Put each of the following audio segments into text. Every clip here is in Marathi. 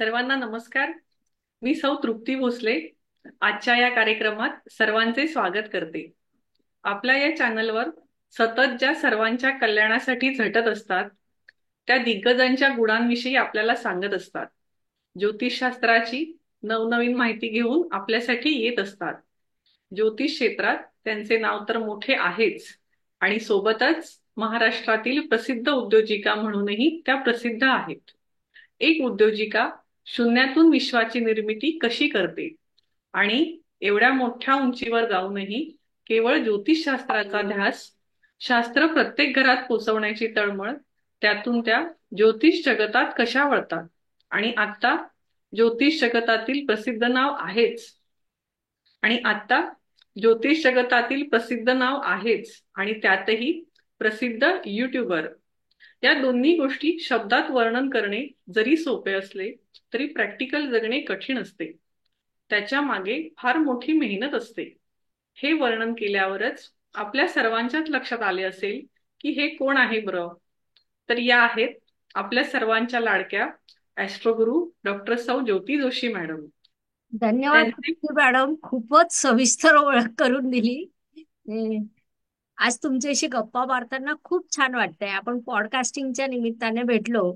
सर्वांना नमस्कार. मी सौ तृप्ती भोसले. आजच्या या कार्यक्रमात सर्वांचे स्वागत करते. आपल्या या चॅनलवर सतत ज्या सर्वांच्या कल्याणासाठी झटत असतात त्या दिग्गजांच्या गुणांविषयी आपल्याला सांगत असतात. ज्योतिषशास्त्राची नवनवीन माहिती घेऊन आपल्यासाठी येत असतात. ज्योतिष क्षेत्रात त्यांचे नाव तर मोठे आहेच आणि सोबतच महाराष्ट्रातील प्रसिद्ध उद्योजिका म्हणूनही त्या प्रसिद्ध आहेत. एक उद्योजिका शून्यातून विश्वाची निर्मिती कशी करते आणि एवढ्या मोठ्या उंचीवर जाऊनही केवळ ज्योतिषशास्त्राचा ध्यास, शास्त्र प्रत्येक घरात पोचवण्याची तळमळ, त्यातून त्या ज्योतिष जगतात कशा वळतात. आणि आता ज्योतिष जगतातील प्रसिद्ध नाव आहेच आणि आता ज्योतिष जगतातील प्रसिद्ध नाव आहेच आणि त्यातही प्रसिद्ध युट्यूबर. या दोन्ही गोष्टी शब्दात वर्णन करणे जरी सोपे असले तरी प्रॅक्टिकल जगणे कठीण असते. त्याच्या मागे फार मोठी मेहनत असते. हे वर्णन केल्यावरच आपल्या सर्वांच्याच लक्षात आले असेल की हे कोण आहे बरं. तर या आहेत आपल्या सर्वांच्या लाडक्या ॲस्ट्रोगुरू डॉक्टर सौ ज्योती जोशी मॅडम. धन्यवाद त्यांचे तृप्ती मॅडम, खूपच सविस्तर ओळख करून दिली. ए, आज तुमच्याशी गप्पा मारताना खूप छान वाटतंय. आपण पॉडकास्टिंगच्या निमित्ताने भेटलो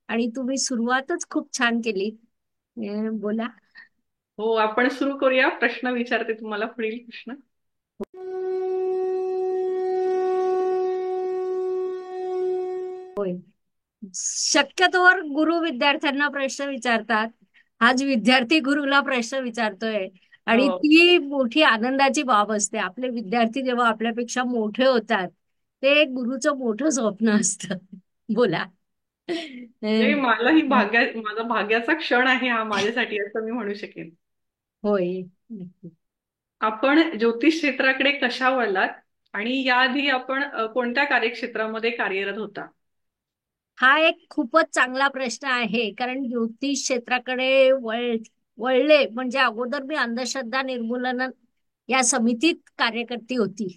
आणि तुम्ही सुरुवातच खूप छान केली. बोला. हो, आपण सुरू करूया. प्रश्न विचारते तुम्हाला, पुढील प्रश्न. होय. शक्यतोवर गुरु विद्यार्थ्यांना प्रश्न विचारतात. आज विद्यार्थी गुरुला प्रश्न विचारतोय आणि हो, ती मोठी आनंदाची बाब असते. आपले विद्यार्थी जेव्हा आपल्यापेक्षा मोठे होतात ते गुरुचं मोठं स्वप्न असतं. बोला. हे अं, मलाही माझा भाग्याचा क्षण आहे हा माझ्यासाठी, असं मी म्हणू शकेन. होय. आपण ज्योतिष क्षेत्राकडे कशा वळलात आणि याआधी आपण कोणत्या कार्यक्षेत्रामध्ये कार्यरत होता? हा एक खूपच चांगला प्रश्न आहे, कारण ज्योतिष क्षेत्राकडे वळले म्हणजे अगोदर मी अंधश्रद्धा निर्मूलन या समितीत कार्यकर्ती होती.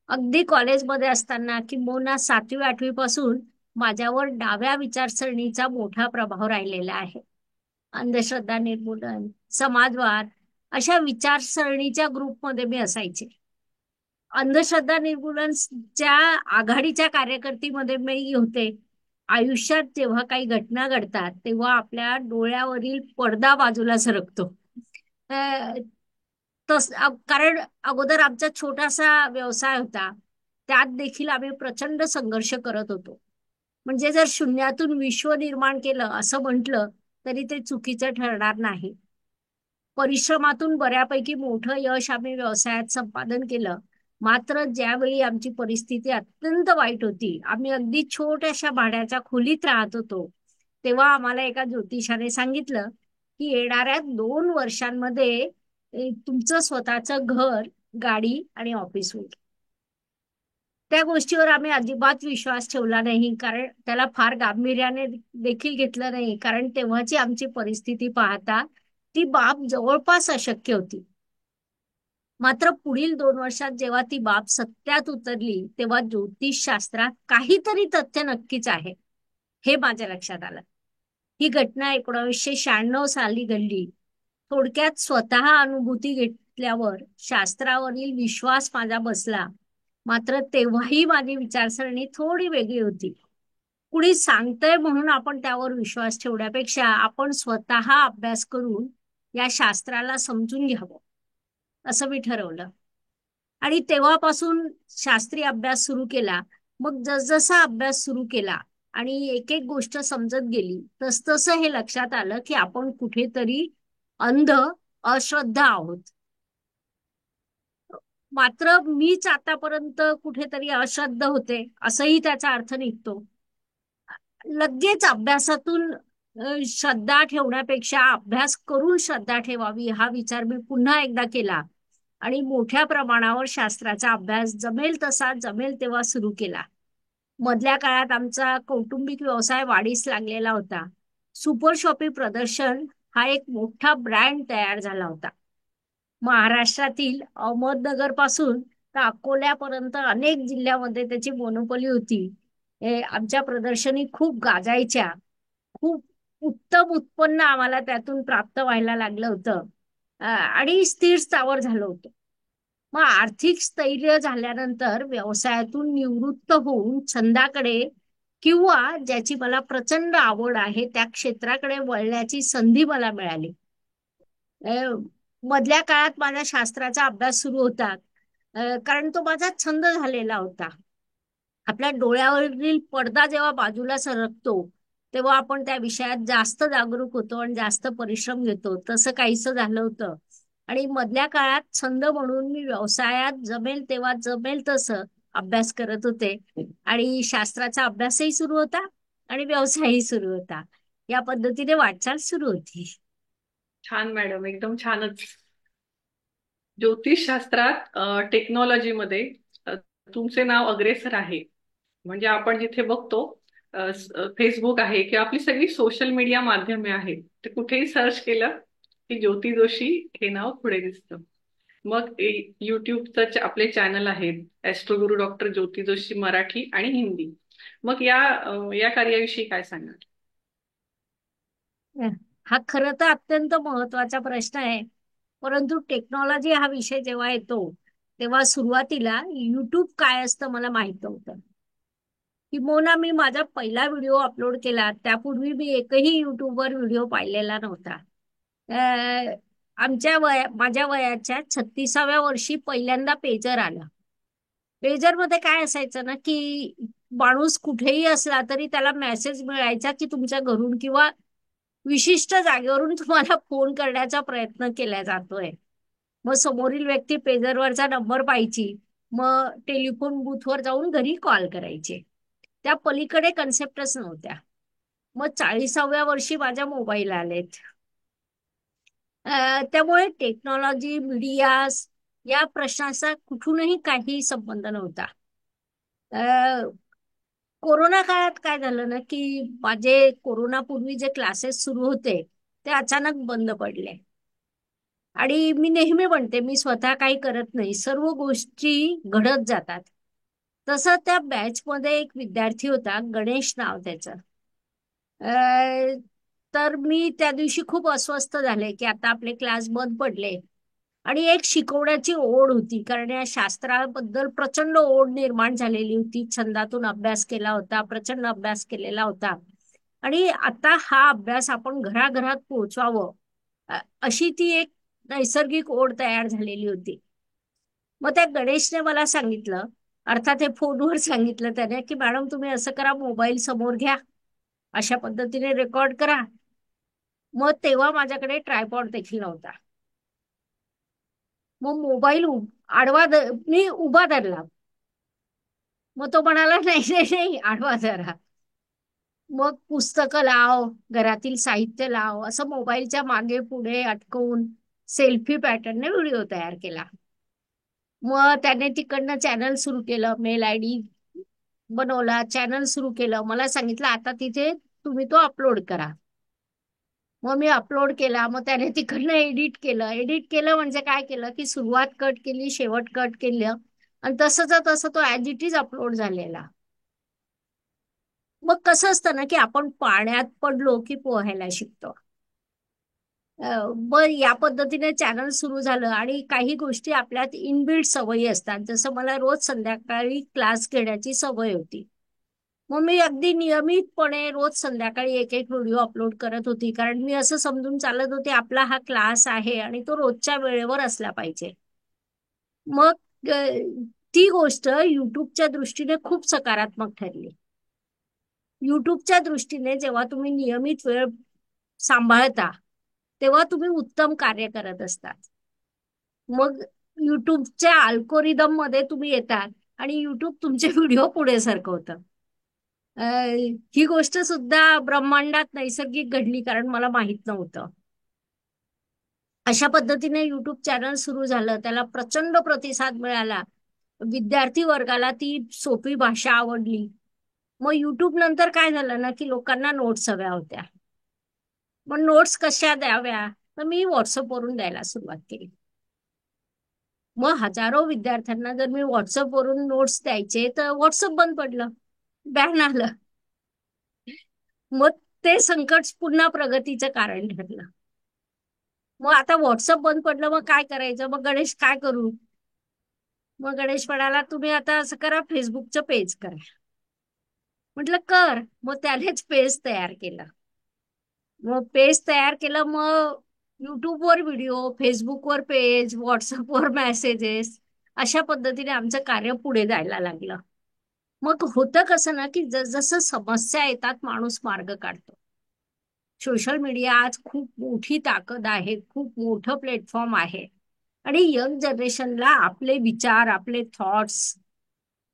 अगदी कॉलेजमध्ये असताना किंबहुना 7वी 8वी पासून माझ्यावर डाव्या विचारसरणीचा मोठा प्रभाव राहिलेला आहे. अंधश्रद्धा निर्मूलन, समाजवाद अशा विचारसरणीच्या ग्रुपमध्ये मी असायचे. अंधश्रद्धा निर्मूलनच्या आघाडीच्या कार्यकर्तीमध्ये मी होते. आयुष्यात जेव्हा काही घटना घडतात तेव्हा आपल्या डोळ्यावरील पडदा बाजूला सरकतो. अ, कारण अगोदर आमचा छोटासा व्यवसाय होता, त्यात देखील आम्ही प्रचंड संघर्ष करत होतो. म्हणजे जर शून्यातून विश्व निर्माण केलं असं म्हटलं तरी ते चुकीचं ठरणार नाही. परिश्रमातून बऱ्यापैकी मोठं यश आम्ही व्यवसायात संपादन केलं. मात्र ज्यावेळी आमची परिस्थिती अत्यंत वाईट होती, आम्ही अगदी छोट्याशा भाड्याच्या खोलीत राहत होतो, तेव्हा आम्हाला एका ज्योतिषाने सांगितलं की येणाऱ्या 2 वर्षांमध्ये तुमचं स्वतःचं घर, गाडी आणि ऑफिस होईल. त्या गोष्टीवर आम्ही अजिबात विश्वास ठेवला नाही, कारण त्याला फार गांभीर्याने देखील घेतलं नाही, कारण तेव्हाची आमची परिस्थिती पाहता ती बाब जवळपास अशक्य होती. मात्र पुढील 2 वर्षात जेव्हा ती बाब सत्यात उतरली तेव्हा ज्योतिष शास्त्रात काहीतरी तथ्य नक्कीच आहे हे माझ्या लक्षात आलं. ही घटना 1996 साली घडली. थोडक्यात स्वतः अनुभूती घेतल्यावर शास्त्रावरील विश्वास माझा बसला. मात्र तेव्हाही माझी विचारसरणी थोडी वेगळी होती. कुणी सांगतंय म्हणून आपण त्यावर विश्वास ठेवण्यापेक्षा आपण स्वतः अभ्यास करून या शास्त्राला समजून घ्यावं असं मी ठरवलं. आणि तेव्हापासून शास्त्रीय अभ्यास सुरू केला. मग जसजसा अभ्यास सुरू केला आणि एक एक गोष्ट समजत गेली तसतसं हे लक्षात आलं की आपण कुठेतरी अंध, अश्रद्धा आहोत. मात्र मीच आतापर्यंत कुठेतरी अश्रद्ध होते असंही त्याचा अर्थ निघतो. लगेच अभ्यासातून श्रद्धा ठेवण्यापेक्षा अभ्यास करून श्रद्धा ठेवावी हा विचार मी पुन्हा एकदा केला आणि मोठ्या प्रमाणावर शास्त्राचा अभ्यास जमेल तसा जमेल तेव्हा सुरू केला. मधल्या काळात आमचा कौटुंबिक व्यवसाय वाढीस लागलेला होता. सुपर शॉपी प्रदर्शन हा एक मोठा ब्रँड तयार झाला होता. महाराष्ट्रातील अहमदनगर पासून तर अकोल्यापर्यंत अनेक जिल्ह्यामध्ये त्याची मोनोपोली होती. आमच्या प्रदर्शनी खूप गाजायच्या. खूप उत्तम उत्पन्न आम्हाला त्यातून प्राप्त व्हायला लागलं होतं. आणि स्थिर स्थावर झालं होतं. मग आर्थिक स्थैर्य झाल्यानंतर व्यवसायातून निवृत्त होऊन छंदाकडे किंवा ज्याची मला प्रचंड आवड आहे त्या क्षेत्राकडे वळण्याची संधी मला मिळाली. अ, मधल्या काळात माझ्या शास्त्राचा अभ्यास सुरू होता. कारण तो माझा छंद झालेला होता. आपल्या डोळ्यावरील पडदा जेव्हा बाजूला सरकतो तेव्हा आपण त्या विषयात जास्त जागरूक होतो आणि जास्त परिश्रम घेतो. तसं काहीसं झालं होतं. आणि मधल्या काळात छंद म्हणून मी व्यवसायात जमेल तेव्हा जमेल तसं अभ्यास करत होते. आणि शास्त्राचा अभ्यासही सुरू होता आणि व्यवसायही सुरू होता. या पद्धतीने वाटचाल सुरू होती. छान मॅडम, एकदम छानच. ज्योतिषशास्त्रात टेक्नॉलॉजीमध्ये तुमचे नाव अग्रेसर आहे. म्हणजे आपण जिथे बघतो फेसबुक आहे किंवा आपली सगळी सोशल मीडिया माध्यमे आहेत, ते कुठेही सर्च केलं की ज्योती जोशी हे नाव पुढे दिसतं. मग युट्यूबचं आपले चॅनल आहेत, ॲस्ट्रोगुरु डॉक्टर ज्योती जोशी मराठी आणि हिंदी. मग या कार्याविषयी काय सांगाल? हा खरं तर अत्यंत महत्वाचा प्रश्न आहे. परंतु टेक्नॉलॉजी हा विषय जेव्हा येतो तेव्हा सुरुवातीला युट्यूब काय असतं मला माहित नव्हतं. किंबहुना मी माझा पहिला व्हिडिओ अपलोड केला त्यापूर्वी मी एकही युट्यूबवर व्हिडिओ पाहिलेला नव्हता. अ, माझ्या वयाच्या 36व्या वर्षी पहिल्यांदा पेजर आला. पेजर मध्ये काय असायचं ना की माणूस कुठेही असला तरी त्याला मेसेज मिळायचा की तुमच्या घरून किंवा विशिष्ट जागेवरून तुम्हाला फोन करण्याचा प्रयत्न केला जातोय. मग समोरील व्यक्ती पेजरवरचा नंबर पाहायची. मग टेलिफोन बूथवर जाऊन घरी कॉल करायचे. त्या पलीकडे कन्सेप्टच नव्हत्या. मग 40व्या वर्षी माझ्या मोबाईल आलेत. त्यामुळे टेक्नॉलॉजी मीडिया या प्रश्नाचा कुठूनही काही संबंध नव्हता. अ, कोरोना काळात काय झालं ना की माझे कोरोनापूर्वी जे क्लासेस सुरू होते ते अचानक बंद पडले. आणि मी नेहमी म्हणते मी स्वतः काही करत नाही, सर्व गोष्टी घडत जातात. तसं त्या बॅच मध्ये एक विद्यार्थी होता, गणेश नाव त्याचं. अ, तर मी त्या दिवशी खूप अस्वस्थ झाले की आता आपले क्लास बंद पडले. आणि एक शिकवण्याची ओढ होती कारण या शास्त्राबद्दल प्रचंड ओढ निर्माण झालेली होती. छंदातून अभ्यास केला होता, प्रचंड अभ्यास केलेला होता. आणि आता हा अभ्यास आपण घराघरात पोहोचवावं अशी ती एक नैसर्गिक ओढ तयार झालेली होती. मग त्या गणेशने मला सांगितलं, अर्थात हे फोनवर सांगितलं त्याने, की मॅडम तुम्ही असं करा, मोबाईल समोर घ्या, अशा पद्धतीने रेकॉर्ड करा. मग तेव्हा माझ्याकडे ट्रायपॉड देखील नव्हता. मग मोबाईल मी उभा धरला. मग तो म्हणाला नाही नाही नाही आडवा धरा. मग पुस्तकं लाव, घरातील साहित्य लाव, असं मोबाईलच्या मागे पुढे अटकवून सेल्फी पॅटर्नने व्हिडिओ तयार केला. मग त्याने तिकडनं चॅनल सुरू केलं, मेल आयडी बनवला, चॅनल सुरू केलं. मला सांगितलं आता तिथे तुम्ही तो अपलोड करा. मग मी अपलोड केला. मग त्याने तिकडनं एडिट केलं. एडिट केलं म्हणजे काय केलं की सुरुवात कट केली, शेवट कट केलं आणि तसंच तसं तो ऍज इट इज अपलोड झालेला. मग कसं असतं ना की आपण पाण्यात पडलो की पोहायला शिकतो. मग या पद्धतीने चॅनल सुरू झालं आणि काही गोष्टी आपल्यात इनबिल्ट सवयी असतात. जसं मला रोज संध्याकाळी क्लास घेण्याची सवय होती. मग मी अगदी नियमितपणे रोज संध्याकाळी एक एक व्हिडिओ अपलोड करत होती कारण मी असं समजून चालत होते आपला हा क्लास आहे आणि तो रोजच्या वेळेवर असला पाहिजे. मग ती गोष्ट युट्यूबच्या दृष्टीने खूप सकारात्मक ठरली. युट्यूबच्या दृष्टीने जेव्हा तुम्ही नियमित वेळ सांभाळता तेव्हा तुम्ही उत्तम कार्य करत असतात. मग युट्यूबच्या अल्गोरिदम मध्ये तुम्ही येतात आणि युट्यूब तुमचे व्हिडिओ पुढे सरकवतं. ही गोष्ट सुद्धा ब्रह्मांडात नैसर्गिक घडली कारण मला माहित नव्हतं. अशा पद्धतीने युट्यूब चॅनल सुरू झालं, त्याला प्रचंड प्रतिसाद मिळाला. विद्यार्थी वर्गाला ती सोपी भाषा आवडली. मग युट्यूब नंतर काय झालं ना की लोकांना नोट्स हव्या होत्या. मग नोट्स कशा द्याव्या, तर मी व्हॉट्सअपवरून द्यायला सुरुवात केली. मग हजारो विद्यार्थ्यांना जर मी व्हॉट्सअपवरून नोट्स द्यायचे तर व्हॉट्सअप बंद पडलं, बॅन आलं. मग ते संकट पुन्हा प्रगतीचं कारण ठरलं. मग आता व्हॉट्सअप बंद पडलं, मग काय करायचं? मग गणेश काय करू? मग गणेश म्हणाला, तुम्ही आता असं करा, फेसबुकचं पेज करा. म्हटलं कर. मग त्यानेच पेज तयार केलं. मग पेज तयार केलं. मग युट्यूबवर व्हिडिओ, फेसबुकवर पेज, व्हॉट्सअपवर मेसेजेस, अशा पद्धतीने आमचं कार्य पुढे जायला लागलं. मग होतं कसं ना, की जसं समस्या येतात माणूस मार्ग काढतो. सोशल मीडिया आज खूप मोठी ताकद आहे, खूप मोठं प्लॅटफॉर्म आहे. आणि यंग जनरेशनला आपले विचार, आपले थॉट्स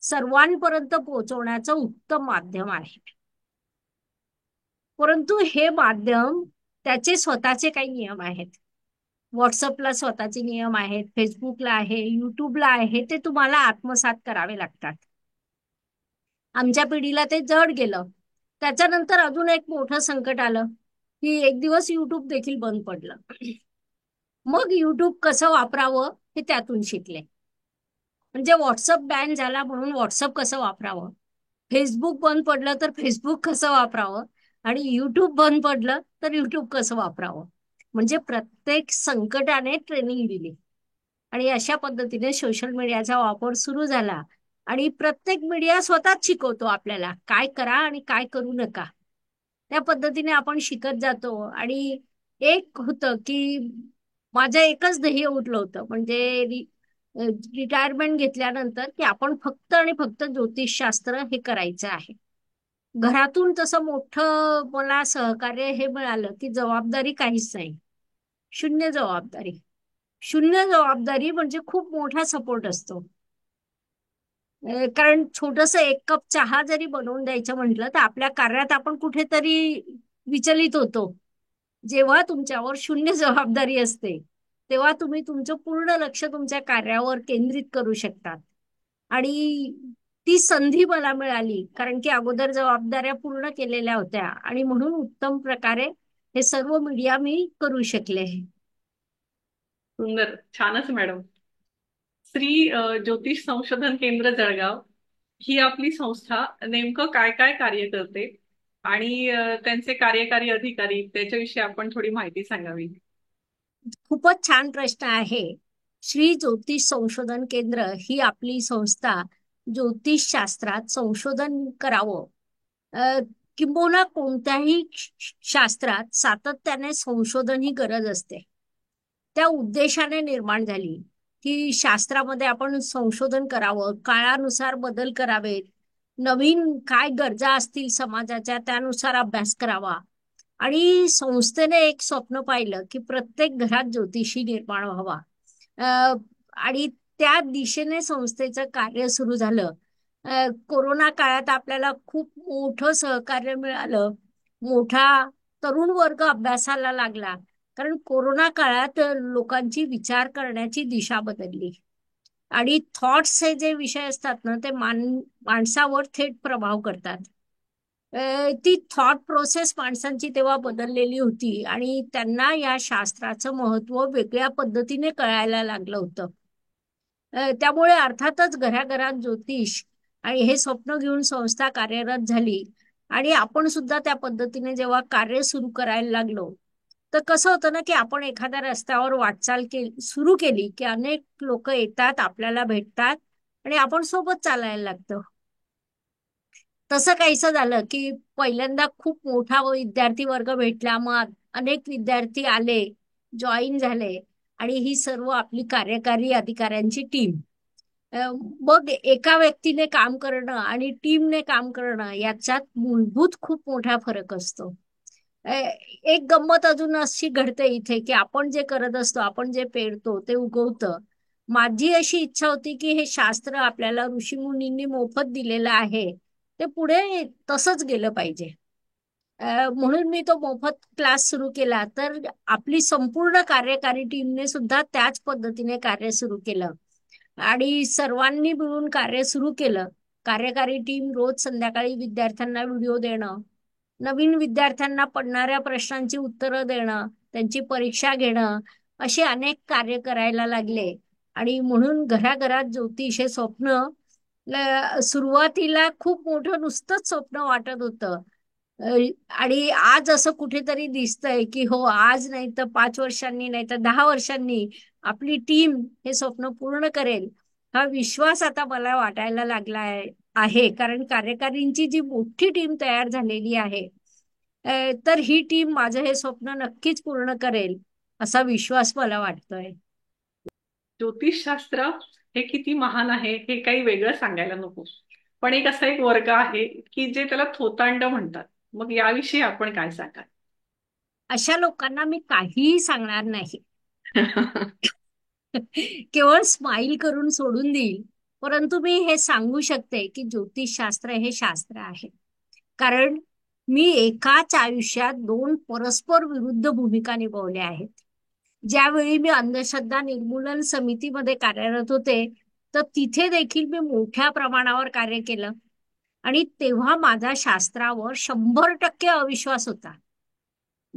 सर्वांपर्यंत पोहोचवण्याचं उत्तम माध्यम आहे. परंतु हे माध्यम, त्याचे स्वतःचे काही नियम आहेत. व्हॉट्सअपला स्वतःचे नियम आहेत, फेसबुकला आहे, युट्यूबला आहे. ते तुम्हाला आत्मसात करावे लागतात. आमच्या पिढीला ते जड गेलं. त्याच्यानंतर अजून एक मोठं संकट आलं, की एक दिवस युट्यूब देखील बंद पडलं. मग युट्यूब कसं वापरावं हे त्यातून शिकले. म्हणजे व्हॉट्सअप बॅन झाला म्हणून व्हॉट्सअप कसं वापरावं, फेसबुक बंद पडलं तर फेसबुक कसं वापरावं, आणि युट्यूब बंद पडलं तर युट्यूब कसं वापरावं. म्हणजे प्रत्येक संकटाने ट्रेनिंग दिली. आणि अशा पद्धतीने सोशल मीडियाचा वापर सुरू झाला. आणि प्रत्येक मीडिया स्वतःच शिकवतो आपल्याला काय करा आणि काय करू नका. त्या पद्धतीने आपण शिकत जातो. आणि एक होतं की माझं एकच ध्येय उठलं होतं, म्हणजे रिटायरमेंट घेतल्यानंतर, की आपण फक्त आणि फक्त ज्योतिषशास्त्र हे करायचं आहे. घरातून तसं मोठं मला सहकार्य हे मिळालं, की जबाबदारी काहीच नाही, शून्य जबाबदारी. शून्य जबाबदारी म्हणजे खूप मोठा सपोर्ट असतो. कारण छोटस एक कप चहा जरी बनवून द्यायचं म्हटलं तर आपल्या कार्यात आपण कुठेतरी विचलित होतो. जेव्हा तुमच्यावर शून्य जबाबदारी असते, तेव्हा तुम्ही तुमचं पूर्ण लक्ष तुमच्या कार्यावर केंद्रित करू शकतात. आणि ती संधी मला मिळाली, कारण की अगोदर जबाबदाऱ्या पूर्ण केलेल्या होत्या, आणि म्हणून उत्तम प्रकारे हे सर्व मीडिया मी करू शकले. सुंदर, छानच मॅडम. श्री ज्योतिष संशोधन केंद्र जळगाव ही आपली संस्था नेमकं काय काय कार्य करते आणि त्यांचे कार्यकारी अधिकारी त्याच्याविषयी आपण थोडी माहिती सांगावी. खूपच छान प्रश्न आहे. श्री ज्योतिष संशोधन केंद्र ही आपली संस्था ज्योतिष शास्त्रात संशोधन करावं, अ, किंबहुना कोणत्याही शास्त्रात सातत्याने संशोधन ही गरज असते, त्या उद्देशाने निर्माण झाली. की शास्त्रामध्ये आपण संशोधन करावं, काळानुसार बदल करावेत, नवीन काय गरजा असतील समाजाच्या त्यानुसार अभ्यास करावा. आणि संस्थेने एक स्वप्न पाहिलं की प्रत्येक घरात ज्योतिषी निर्माण व्हावा. आणि त्या दिशेने संस्थेचं कार्य सुरू झालं. कोरोना काळात आपल्याला खूप मोठं सहकार्य मिळालं. मोठा तरुण वर्ग अभ्यासाला लागला, कारण कोरोना काळात लोकांची विचार करण्याची दिशा बदलली. आणि थॉट्स हे जे विषय असतात ना, ते माणसावर थेट प्रभाव करतात. ती थॉट प्रोसेस माणसांची तेव्हा बदललेली होती, आणि त्यांना या शास्त्राचं महत्व वेगळ्या पद्धतीने कळायला लागलं होतं. त्यामुळे अर्थातच घराघरात ज्योतिष आणि हे स्वप्न घेऊन संस्था कार्यरत झाली. आणि आपण सुद्धा त्या पद्धतीने जेव्हा कार्य सुरू करायला लागलो, तर कसं होतं ना, की आपण एखाद्या रस्त्यावर वाटचाल सुरू केली की अनेक लोक येतात, आपल्याला भेटतात, आणि आपण सोबत चालायला लागतो. तसं काहीसं झालं की पहिल्यांदा खूप मोठा विद्यार्थी वर्ग भेटला, मग अनेक विद्यार्थी आले, जॉईन झाले, आणि ही सर्व आपली कार्यकारी अधिकाऱ्यांची टीम. मग एका व्यक्तीने काम करणं आणि टीमने काम करणं याच्यात मूलभूत खूप मोठा फरक असतो. एक गंमत अजून अशी घडते इथे, की आपण जे करत असतो, आपण जे पेरतो ते उगवतं. माझी अशी इच्छा होती की हे शास्त्र आपल्याला ऋषीमुनींनी मोफत दिलेलं आहे, ते पुढे तसंच गेलं पाहिजे. म्हणून मी तो मोफत क्लास सुरू केला. तर आपली संपूर्ण कार्यकारी टीमने सुद्धा त्याच पद्धतीने कार्य सुरू केलं, आणि सर्वांनी मिळून कार्य सुरू केलं. कार्यकारी टीम रोज संध्याकाळी विद्यार्थ्यांना व्हिडिओ देणं, नवीन विद्यार्थ्यांना पडणाऱ्या प्रश्नांची उत्तरं देणं, त्यांची परीक्षा घेणं, असे अनेक कार्य करायला लागले. आणि म्हणून घराघरात ज्योतिष हे स्वप्न सुरुवातीला खूप मोठं नुसतंच स्वप्न वाटत होतं. आणि आज असं कुठेतरी दिसतंय की हो, आज नाही तर 5 वर्षांनी, नाही तर 10 वर्षांनी आपली टीम हे स्वप्न पूर्ण करेल. हा विश्वास आता मला वाटायला लागला आहे. कारण कार्यकारींची जी मोठी टीम तयार झालेली आहे, तर ही टीम माझं हे स्वप्न नक्कीच पूर्ण करेल असा विश्वास मला वाटतोय. ज्योतिषशास्त्र हे किती महान आहे हे काही वेगळं सांगायला नको. पण एक असा एक वर्ग आहे की जे त्याला थोतांड म्हणतात. मग याविषयी आपण काय सांगाल? अशा लोकांना मी काहीही सांगणार नाही. केवळ स्माईल करून सोडून देईल. परंतु मी हे सांगू शकते की ज्योतिषशास्त्र हे शास्त्र आहे. कारण मी एकाच आयुष्यात दोन परस्पर विरुद्ध भूमिका निभावल्या आहेत. ज्यावेळी मी अंधश्रद्धा निर्मूलन समितीमध्ये कार्यरत होते, तर तिथे देखील मी मोठ्या प्रमाणावर कार्य केलं. आणि तेव्हा माझा शास्त्रावर 100% अविश्वास होता.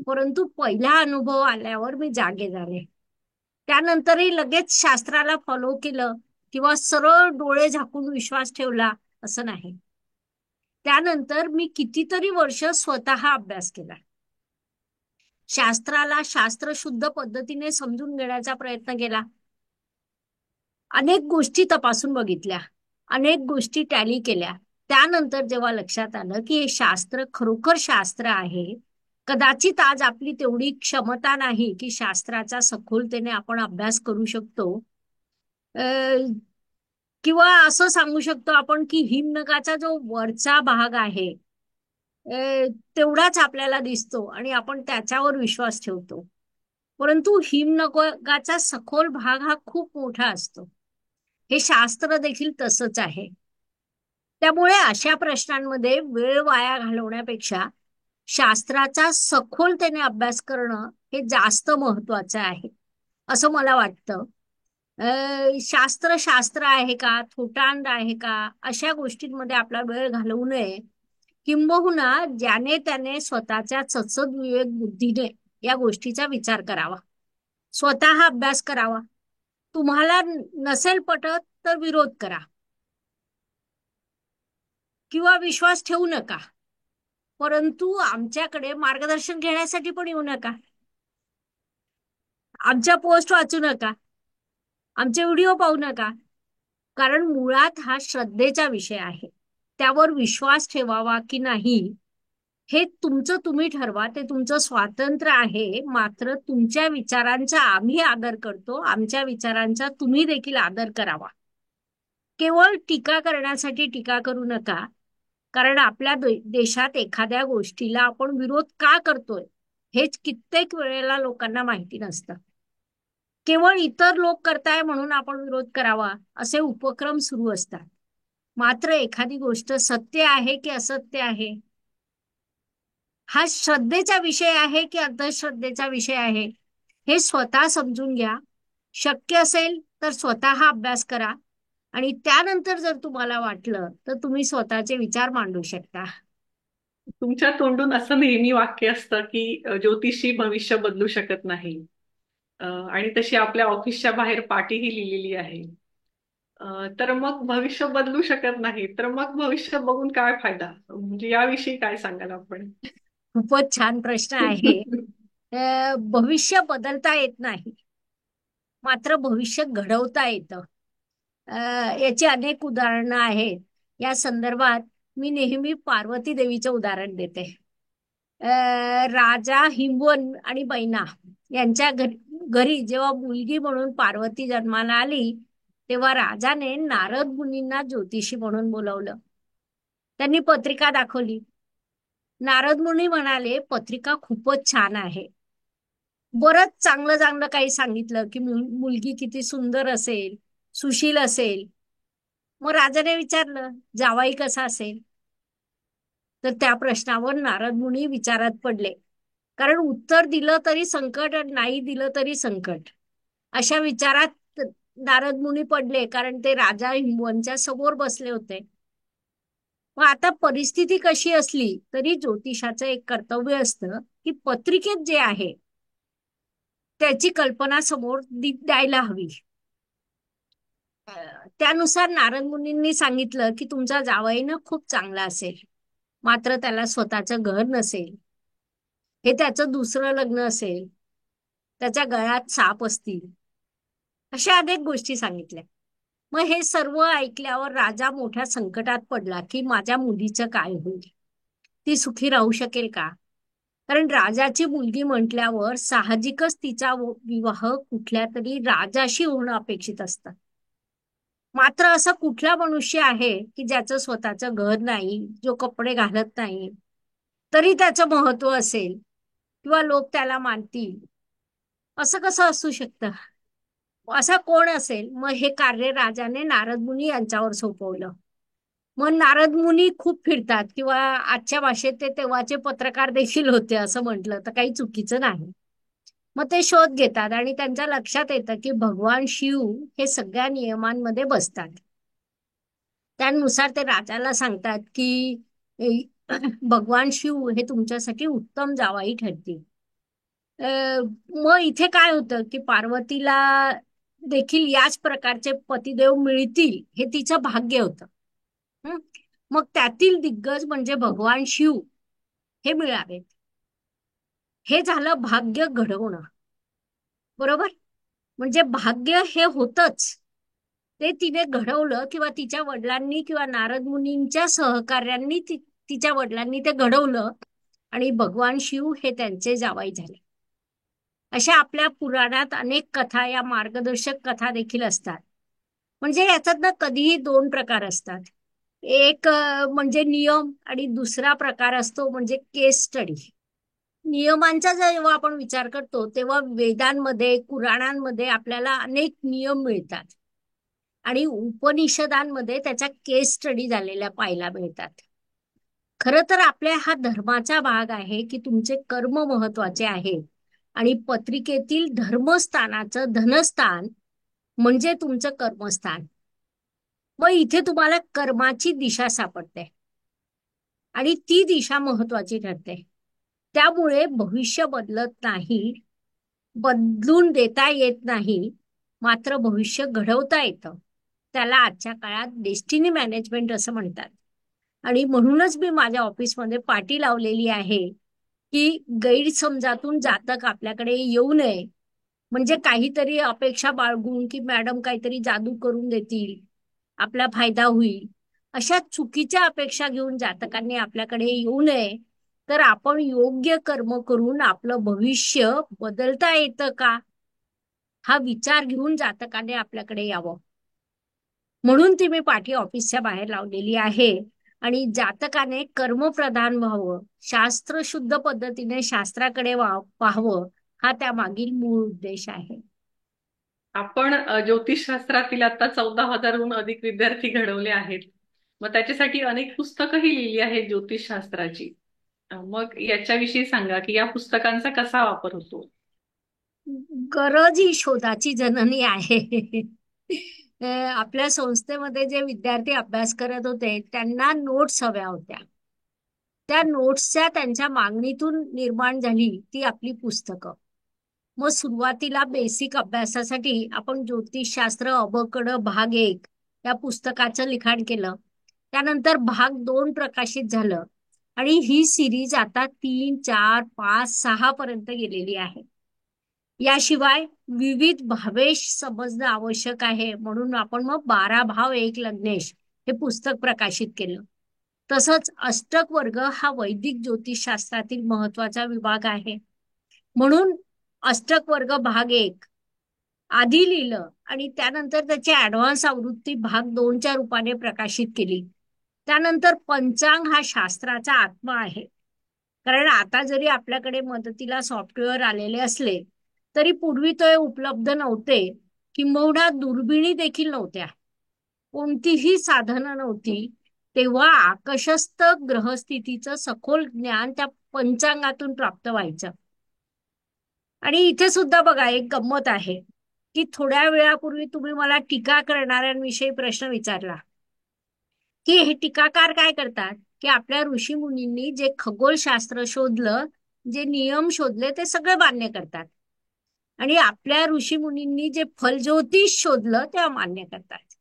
परंतु पहिला अनुभव आल्यावर मी जागे झाले. त्यानंतरही लगेच शास्त्राला फॉलो केलं किंवा सरळ डोळे झाकून विश्वास ठेवला असं नाही. त्यानंतर मी कितीतरी वर्ष स्वतः अभ्यास केला. शास्त्राला शास्त्रशुद्ध पद्धतीने समजून घेण्याचा प्रयत्न केला. अनेक गोष्टी तपासून बघितल्या, अनेक गोष्टी टॅली केल्या. त्यानंतर जेव्हा लक्षात आलं की हे शास्त्र खरोखर शास्त्र आहे, कदाचित आज आपली तेवढी क्षमता नाही की शास्त्राचा सखोलतेने आपण अभ्यास करू शकतो. अ, किंवा असं सांगू शकतो आपण की हिमनगाचा जो वरचा भाग आहे, तेवढाच आपल्याला दिसतो आणि आपण त्याच्यावर विश्वास ठेवतो. परंतु हिमनगाचा सखोल भाग हा खूप मोठा असतो. हे शास्त्र देखील तसंच आहे. त्यामुळे अशा प्रश्नांमध्ये वेळ वाया घालवण्यापेक्षा शास्त्राचा सखोलतेने अभ्यास करणं हे जास्त महत्वाचं आहे असं मला वाटतं. शास्त्र शास्त्र आहे का, थोटांड आहे का, अशा गोष्टींमध्ये आपला वेळ घालवू नये. किंबहुना ज्याने त्याने स्वतःच्या सद्सद विवेक बुद्धीने या गोष्टीचा विचार करावा, स्वतः अभ्यास करावा. तुम्हाला नसेल पटत तर विरोध करा किंवा विश्वास ठेवू नका. परंतु आमच्याकडे मार्गदर्शन घेण्यासाठी पण येऊ नका. आमच्या पोस्ट वाचू नका, आमचे व्हिडिओ पाहू नका. कारण मुळात हा श्रद्धेचा विषय आहे. त्यावर विश्वास ठेवावा की नाही हे तुमचं तुम्ही ठरवा. ते तुमचं स्वातंत्र्य आहे. मात्र तुमच्या विचारांचा आम्ही आदर करतो, आमच्या विचारांचा तुम्ही देखील आदर करावा. केवळ टीका करण्यासाठी टीका करू नका. कारण आपल्या देशात एखाद्या गोष्टीला आपण विरोध का करतोय हेच कित्येक वेळेला लोकांना माहिती नसतं. केवळ इतर लोक करताय म्हणून आपण विरोध करावा असे उपक्रम सुरू असतात. मात्र एखादी गोष्ट सत्य आहे की असत्य आहे, हा श्रद्धेचा विषय आहे की अंधश्रद्धेचा विषय आहे, हे स्वतः समजून घ्या. शक्य असेल तर स्वतः अभ्यास करा. आणि त्यानंतर जर तुम्हाला वाटलं तर तुम्ही स्वतःचे विचार मांडू शकता. तुमच्या तोंडून असं नेहमी वाक्य असतं की ज्योतिषी भविष्य बदलू शकत नाही. आणि तशी आपल्या ऑफिसच्या बाहेर पाटीही लिहिलेली आहे. तर मग भविष्य बदलू शकत नाही, तर मग भविष्य बघून काय फायदा? म्हणजे याविषयी काय सांगाल आपण? खूपच छान प्रश्न आहे. भविष्य बदलता येत नाही, मात्र भविष्य घडवता येतं. याची अनेक उदाहरणं आहेत. या संदर्भात मी नेहमी पार्वती देवीचं उदाहरण देते. राजा हिमवन आणि बैना यांच्या घरी जेव्हा मुलगी म्हणून पार्वती जन्माला आली, तेव्हा राजाने नारद मुनींना ज्योतिषी म्हणून बोलवलं. त्यांनी पत्रिका दाखवली. नारद मुनी म्हणाले, पत्रिका खूपच छान आहे. बरंच चांगलं चांगलं काही सांगितलं की मुलगी किती सुंदर असेल, सुशील असेल. मग राजाने विचारलं, जावाई कसा असेल? तर त्या प्रश्नावर नारद मुनी विचारात पडले. कारण उत्तर दिलं तरी संकट आणि नाही दिलं तरी संकट, अशा विचारात नारद मुनी पडले. कारण ते राजा हिमवंच्या समोर बसले होते. मग आता परिस्थिती कशी असली तरी ज्योतिषाचं एक कर्तव्य असतं की पत्रिकेत जे आहे त्याची कल्पना समोर द्यायला हवी. त्यानुसार नारद मुनींनी सांगितलं की तुमचा जावई ना खूप चांगला असेल. मात्र त्याला स्वतःचं घर नसेल, हे त्याचं दुसरं लग्न असेल, त्याच्या गळ्यात साप असतील, अशा अनेक गोष्टी सांगितल्या. मग हे सर्व ऐकल्यावर राजा मोठ्या संकटात पडला की माझ्या मुलीचं काय होईल, ती सुखी राहू शकेल का? कारण राजाची मुलगी म्हटल्यावर साहजिकच तिचा विवाह कुठल्या तरी राजाशी होणं अपेक्षित असतं. मात्र असं कुठला मनुष्य आहे की ज्याचं स्वतःचं घर नाही, जो कपडे घालत नाही, तरी त्याचं महत्व असेल किंवा लोक त्याला मानतील? असं कसं असू शकतं? असा कोण असेल? मग हे कार्य राजाने नारद मुनी यांच्यावर सोपवलं. मग नारद मुनी खूप फिरतात, किंवा आजच्या भाषेत ते तेव्हाचे पत्रकार देखील होते असं म्हटलं तर काही चुकीचं नाही. मग ते शोध घेतात आणि त्यांच्या लक्षात येतं की भगवान शिव हे सगळ्या नियमांमध्ये बसतात. त्यानुसार ते राजाला सांगतात की "ए, भगवान शिव हे तुमच्यासाठी उत्तम जावाई ठरतील." मग इथे काय होतं की पार्वतीला देखील याच प्रकारचे पतिदेव मिळतील हे तिचं भाग्य होतं. हं? मग त्यातील दिग्गज म्हणजे भगवान शिव हे मिळावेत. हे झालं भाग्य घडवणं. बरोबर? म्हणजे भाग्य हे होतच, ते तिने घडवलं, किंवा तिच्या वडिलांनी किंवा नारद मुनींच्या सहकार्यांनी तिच्या वडिलांनी ते घडवलं आणि भगवान शिव हे त्यांचे जावई झाले. अशा आपल्या पुराणात अनेक कथा, या मार्गदर्शक कथा देखील असतात. म्हणजे याच्यात ना कधीही दोन प्रकार असतात. एक म्हणजे नियम, आणि दुसरा प्रकार असतो म्हणजे केस स्टडी. नियमांचा जेव्हा आपण विचार करतो तेव्हा वेदांमध्ये, पुराणांमध्ये आपल्याला अनेक नियम मिळतात आणि उपनिषदांमध्ये त्याच्या केस स्टडी झालेल्या पाहायला मिळतात. खरं तर आपल्या हा धर्माचा भाग आहे की तुमचे कर्म महत्वाचे आहेत, आणि पत्रिकेतील धर्मस्थानाचं धनस्थान म्हणजे तुमचं कर्मस्थान. मग इथे तुम्हाला कर्माची दिशा सापडते आणि ती दिशा महत्वाची ठरते. त्यामुळे भविष्य बदलत नाही, बदलून देता येत नाही, मात्र भविष्य घडवता येतं. त्याला आजच्या काळात डेस्टिनी मॅनेजमेंट असं म्हणतात. आणि म्हणूनच मी माझ्या ऑफिसमध्ये पाटी लावलेली आहे की गैरसमजातून जातक आपल्याकडे येऊ नये. म्हणजे काहीतरी अपेक्षा बाळगून की मॅडम काहीतरी जादू करून देतील, आपला फायदा होईल, अशा चुकीच्या अपेक्षा घेऊन जातकांनी आपल्याकडे येऊ नये. तर आपण योग्य कर्म करून आपलं भविष्य बदलता येतं का, हा विचार घेऊन जातकाने आपल्याकडे यावं. म्हणून ती मी पाठी ऑफिसच्या बाहेर लावलेली आहे. आणि जातकाने कर्मप्रधान व्हावं, शास्त्रशुद्ध पद्धतीने शास्त्राकडे पाहावं, हा त्यामागील मूळ उद्देश आहे. आपण ज्योतिषशास्त्रातील आता 14,000हून अधिक विद्यार्थी घडवले आहेत. मग त्याच्यासाठी अनेक पुस्तकंही लिहिली आहेत ज्योतिषशास्त्राची. मग याच्याविषयी सांगा की या पुस्तकांचा कसा वापर होतो? गरज ही शोधाची जननी आहे. आपल्या संस्थेमध्ये जे विद्यार्थी अभ्यास करत होते त्यांना नोट्स हव्या होत्या. त्या नोट्सच्या त्यांच्या मागणीतून निर्माण झाली ती आपली पुस्तकं. मग सुरुवातीला बेसिक अभ्यासासाठी आपण ज्योतिषशास्त्र अबकड भाग 1 या पुस्तकाचं लिखाण केलं. त्यानंतर भाग 2 प्रकाशित झालं आणि ही सिरीज आता 3, 4, 5, 6 पर्यंत गेलेली आहे. याशिवाय विविध भावेश समजणं आवश्यक आहे, म्हणून आपण मग 12 भाव 1 लग्नेश हे पुस्तक प्रकाशित केलं. तसंच अष्टक वर्ग हा वैदिक ज्योतिषशास्त्रातील महत्वाचा विभाग आहे, म्हणून अष्टक वर्ग भाग 1 आधी लिहिलं आणि त्यानंतर त्याची ऍडव्हान्स आवृत्ती भाग 2च्या रूपाने प्रकाशित केली. त्यानंतर पंचांग हा शास्त्राचा आत्मा आहे. कारण आता जरी आपल्याकडे मदतीला सॉफ्टवेअर आलेले असले तरी पूर्वी ते उपलब्ध नव्हते, किंबहुना दुर्बिणी देखील नव्हत्या, कोणतीही साधनं नव्हती. तेव्हा आकाशस्थ ग्रहस्थितीचं सखोल ज्ञान त्या पंचांगातून प्राप्त व्हायचं. आणि इथे सुद्धा बघा एक गंमत आहे की थोड्या वेळापूर्वी तुम्ही मला टीका करणाऱ्यांविषयी प्रश्न विचारला की हे टीकाकार काय करतात, की आपल्या ऋषी मुनींनी जे खगोलशास्त्र शोधलं, जे नियम शोधले ते सगळे मान्य करतात, आणि आपल्या ऋषी मुनींनी जे फलज्योतिष शोधलं ते अमान्य करतात.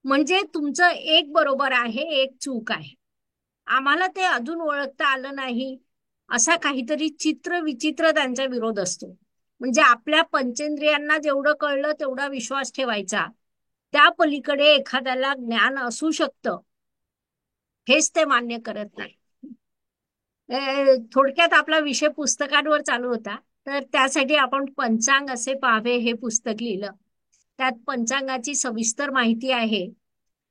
म्हणजे तुमचं एक बरोबर आहे, एक चूक आहे. आम्हाला ते अजून ओळखता आलं नाही, असा काहीतरी चित्र विचित्र त्यांचा विरोध असतो. म्हणजे आपल्या पंचेंद्रियांना जेवढं कळलं तेवढा विश्वास ठेवायचा, त्या पलीकडे एखाद्याला ज्ञान असू शकतं हेच ते मान्य करत नाही. थोडक्यात आपला विषय पुस्तकांवर चालू होता, तर त्यासाठी आपण पंचांग असे पाहावे हे पुस्तक लिहिलं. त्यात पंचांगाची सविस्तर माहिती आहे.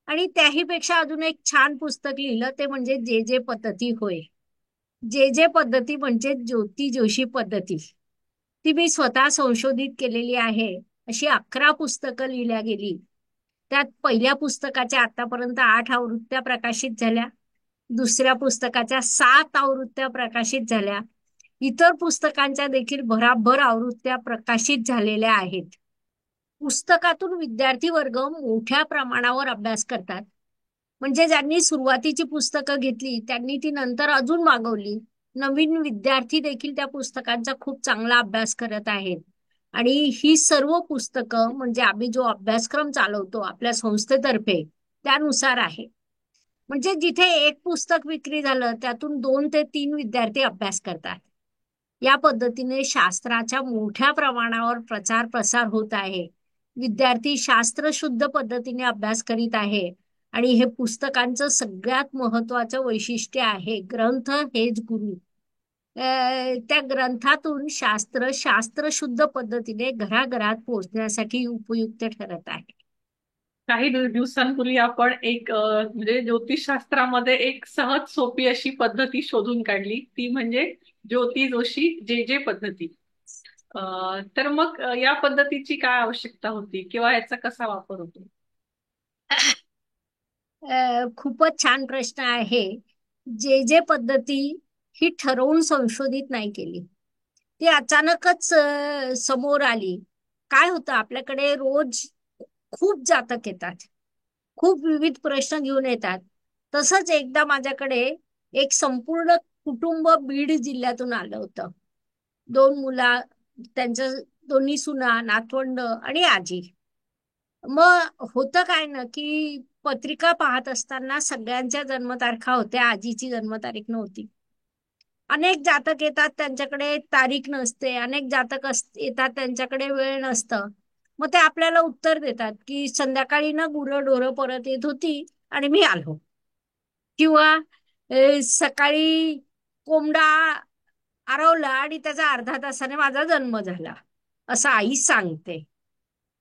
आणि त्याही पेक्षा अजून एक छान पुस्तक लिहिलं, ते म्हणजे जे जे पद्धती होय. जे जे पद्धती म्हणजे ज्योती जोशी पद्धती. ती मी स्वतः संशोधित केलेली आहे. अशी 11 पुस्तकं लिहिल्या गेली. त्यात पहिल्या पुस्तकाच्या आतापर्यंत 8 आवृत्त्या प्रकाशित झाल्या. दुसऱ्या पुस्तकाच्या 7 आवृत्त्या प्रकाशित झाल्या. इतर पुस्तकांच्या देखील भराभर आवृत्त्या प्रकाशित झालेल्या आहेत. पुस्तकातून विद्यार्थी वर्ग मोठ्या प्रमाणावर अभ्यास करतात. म्हणजे ज्यांनी सुरुवातीची पुस्तकं घेतली त्यांनी ती नंतर अजून मागवली. नवीन विद्यार्थी देखील त्या पुस्तकांचा खूप चांगला अभ्यास करत आहेत. आणि ही सर्व पुस्तकं म्हणजे आम्ही जो अभ्यासक्रम चालवतो आपल्या संस्थेतर्फे त्यानुसार आहे. म्हणजे जिथे एक पुस्तक विक्री झालं त्यातून 2 ते 3 विद्यार्थी अभ्यास करतात. या पद्धतीने शास्त्राच्या मोठ्या प्रमाणावर प्रचार प्रसार होत आहे. विद्यार्थी शास्त्र शुद्ध पद्धतीने अभ्यास करीत आहे. आणि हे पुस्तकांचं सगळ्यात महत्वाचं वैशिष्ट्य आहे, ग्रंथ हेच गुरु. त्या ग्रंथातून शास्त्र शुद्ध पद्धतीने घराघरात पोहोचण्यासाठी उपयुक्त ठरत आहे. काही दिवसांपूर्वी आपण एक म्हणजे ज्योतिषशास्त्रामध्ये एक सहज सोपी अशी पद्धती शोधून काढली, ती म्हणजे ज्योती जोशी जे जे पद्धती. तर मग या पद्धतीची काय आवश्यकता होती किंवा याचा कसा वापर होतो? खूपच छान प्रश्न आहे. जे जे पद्धती ही ठरवून संशोधित नाही केली, ती अचानकच समोर आली. काय होतं, आपल्याकडे रोज खूप जातक येतात, खूप विविध प्रश्न घेऊन येतात. तसंच एकदा माझ्याकडे एक संपूर्ण कुटुंब बीड जिल्ह्यातून आलं होतं. 2 मुला, त्यांच्या दोन्ही सुना, नातवंड आणि आजी. मग होतं काय ना की पत्रिका पाहत असताना सगळ्यांच्या जन्मतारखा होत्या, आजीची जन्मतारीख नव्हती. अनेक जातक येतात त्यांच्याकडे तारीख नसते, अनेक जातक येतात त्यांच्याकडे वेळ नसतं. मग ते आपल्याला उत्तर देतात की संध्याकाळी ना गुरं ढोरं परत येत होती आणि मी आलो. किंवा सकाळी कोंबडा आरवला आणि त्याचा अर्धा तासाने माझा जन्म झाला, असं आई सांगते.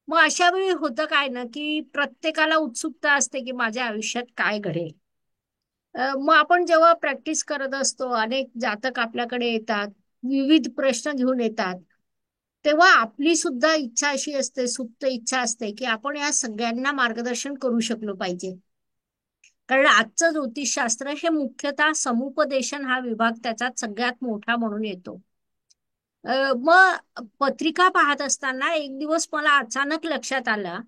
मग अशा वेळी होतं काय ना की प्रत्येकाला उत्सुकता असते की माझ्या आयुष्यात काय घडेल. मग आपण जेव्हा प्रॅक्टिस करत असतो, अनेक जातक आपल्याकडे येतात, विविध प्रश्न घेऊन येतात, तेव्हा आपली सुद्धा इच्छा अशी असते, सुप्त इच्छा असते की आपण या सगळ्यांना मार्गदर्शन करू शकलो पाहिजे. कारण आजचं ज्योतिषशास्त्र हे मुख्यतः समुपदेशन हा विभाग त्याच्यात सगळ्यात मोठा म्हणून येतो. मग पत्रिका पाहत असताना एक दिवस मला अचानक लक्षात आलं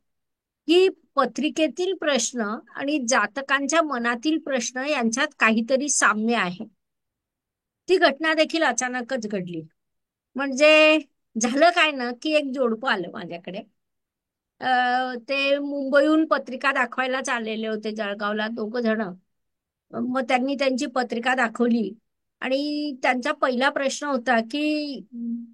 की पत्रिकेतील प्रश्न आणि जातकांच्या मनातील प्रश्न यांच्यात काहीतरी साम्य आहे. ती घटना देखील अचानकच घडली. म्हणजे झालं काय ना की एक जोडपं आलं माझ्याकडे. ते मुंबईहून पत्रिका दाखवायला चाललेले होते जळगावला, 2 जण. मग त्यांनी त्यांची पत्रिका दाखवली आणि त्यांचा पहिला प्रश्न होता की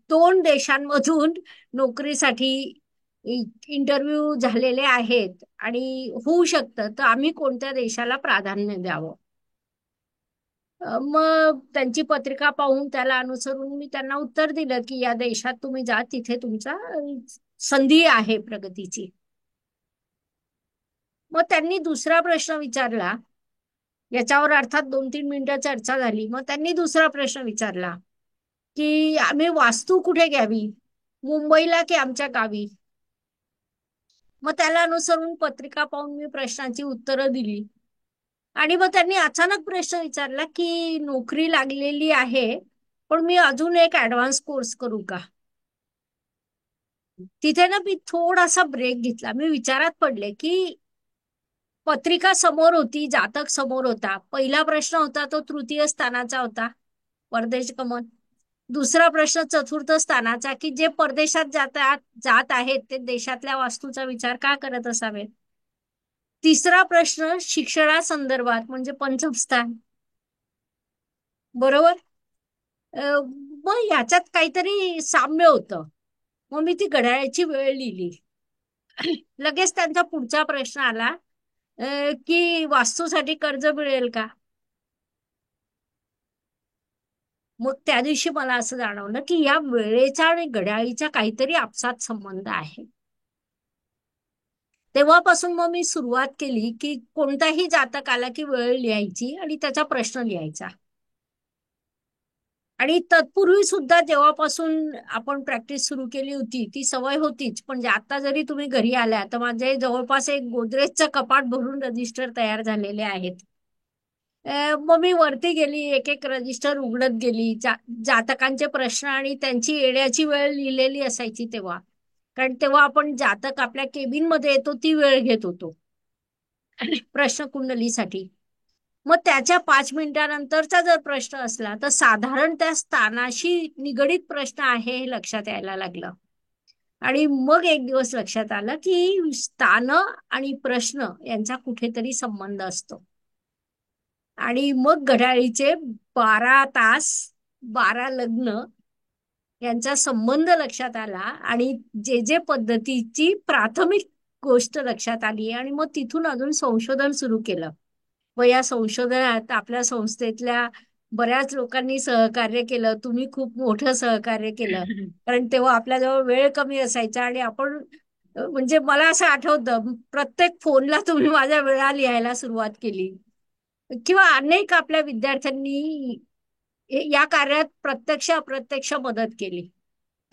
2 देशांमधून नोकरीसाठी इंटरव्ह्यू झालेले आहेत आणि होऊ शकतं, तर आम्ही कोणत्या देशाला प्राधान्य द्यावं. मग त्यांची पत्रिका पाहून त्याला अनुसरून मी त्यांना उत्तर दिलं की या देशात तुम्ही जा, तिथे तुमचा संधी आहे प्रगतीची. मग त्यांनी दुसरा प्रश्न विचारला. याच्यावर अर्थात 2-3 मिनिटं चर्चा झाली. मग त्यांनी दुसरा प्रश्न विचारला की आम्ही वास्तू कुठे घ्यावी, मुंबईला की आमच्या गावी. मग त्याला अनुसरून पत्रिका पाहून मी प्रश्नांची उत्तरं दिली. आणि मग त्यांनी अचानक प्रश्न विचारला की नोकरी लागलेली आहे, पण मी अजून एक ऍडव्हान्स कोर्स करू का. तिथे ना मी थोडासा ब्रेक घेतला. मी विचारात पडले की पत्रिका समोर होती, जातक समोर होता. पहिला प्रश्न होता तो तृतीय स्थानाचा होता, परदेश गमन. दुसरा प्रश्न चतुर्थ स्थानाचा की जे परदेशात जात आहेत ते देशातल्या वास्तूचा विचार का करत असावेत. तिसरा प्रश्न शिक्षणासंदर्भात म्हणजे पंचम स्थान. बरोबर. मग याच्यात काहीतरी साम्य होतं. मग मी ती घड्याळाची वेळ लिहिली. लगेच त्यांचा पुढचा प्रश्न आला, की वास्तूसाठी कर्ज मिळेल का? मग त्या दिवशी मला असं जाणवलं की या वेळेचा आणि घड्याळीचा काहीतरी आपसात संबंध आहे. तेव्हापासून मग मी सुरुवात केली की कोणताही जातक आला की वेळ लिहायची आणि त्याचा प्रश्न लिहायचा. आणि तत्पूर्वी सुद्धा जेव्हापासून आपण प्रॅक्टिस सुरू केली होती ती सवय होतीच. म्हणजे आता जरी तुम्ही घरी आल्या तर माझे जवळपास एक गोदरेजचं कपाट भरून रजिस्टर तयार झालेले आहेत. मग मी वरती गेली, एक एक रजिस्टर उघडत गेली, जातकांचे प्रश्न आणि त्यांची येण्याची वेळ लिहिलेली असायची तेव्हा. कारण तेव्हा आपण जातक आपल्या केबिन मध्ये येतो ती वेळ घेत होतो प्रश्न कुंडलीसाठी. मग त्याच्या 5 मिनिटानंतरचा जर प्रश्न असला तर साधारण त्या स्थानाशी निगडीत प्रश्न आहे हे लक्षात यायला लागलं. आणि मग एक दिवस लक्षात आलं की स्थान आणि प्रश्न यांचा कुठेतरी संबंध असतो. आणि मग घड्याळीचे 12 तास, 12 लग्न यांचा संबंध लक्षात आला आणि जे जे पद्धतीची प्राथमिक गोष्ट लक्षात आली. आणि मग तिथून अजून संशोधन सुरू केलं. व या संशोधनात आपल्या संस्थेतल्या बऱ्याच लोकांनी सहकार्य केलं. तुम्ही खूप मोठं सहकार्य केलं. कारण तेव्हा आपल्याजवळ वेळ कमी असायचा आणि आपण म्हणजे मला असं आठवतं प्रत्येक फोनला तुम्ही माझ्या वेळा लिहायला सुरुवात केली. किंवा अनेक आपल्या विद्यार्थ्यांनी या कार्यात प्रत्यक्ष अप्रत्यक्ष मदत केली.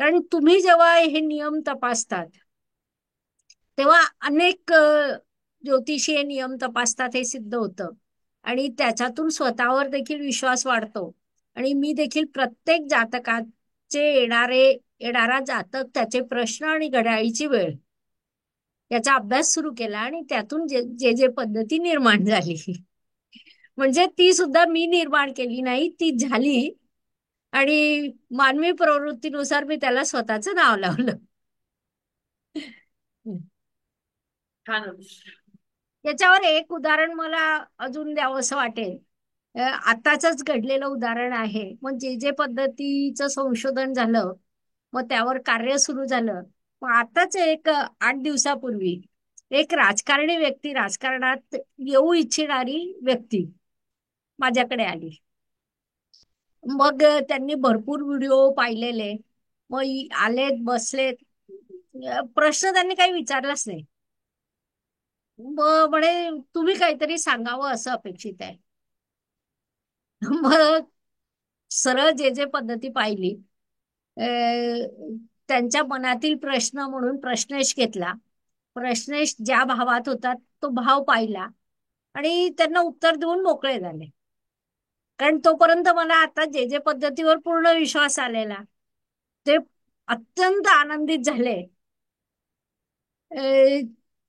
कारण तुम्ही जेव्हा हे नियम तपासतात तेव्हा अनेक ज्योतिषीय नियम तपासतात हे सिद्ध होतं. आणि त्याच्यातून स्वतःवर देखील विश्वास वाढतो. आणि मी देखील प्रत्येक जातकाचे येणारा जातक, त्याचे प्रश्न आणि घड्याळीची वेळ याचा अभ्यास सुरू केला आणि त्यातून जे जे जे पद्धती निर्माण झाली म्हणजे ती सुद्धा मी निर्माण केली नाही, ती झाली. आणि मानवी प्रवृत्तीनुसार मी त्याला स्वतःचं नाव लावलं. छानच. याच्यावर एक उदाहरण मला अजून द्यावंसं वाटेल. आताच घडलेलं उदाहरण आहे. मग जे जे पद्धतीचं संशोधन झालं, मग त्यावर कार्य सुरू झालं. मग आताच एक 8 दिवसापूर्वी एक राजकारणी व्यक्ती, राजकारणात येऊ इच्छिणारी व्यक्ती माझ्याकडे आली. मग त्यांनी भरपूर व्हिडिओ पाहिलेले. मग आलेत, बसलेत. प्रश्न त्यांनी काही विचारलाच नाही. मग म्हणे तुम्ही काहीतरी सांगावं असं अपेक्षित आहे. मग सरळ जे जे पद्धती पाहिली, त्यांच्या मनातील प्रश्न म्हणून प्रश्नेश घेतला. प्रश्नेश ज्या भावात होता तो भाव पाहिला आणि त्यांना उत्तर देऊन मोकळे झाले. कारण तोपर्यंत मला आता जे जे पद्धतीवर पूर्ण विश्वास आलेला. ते अत्यंत आनंदित झाले.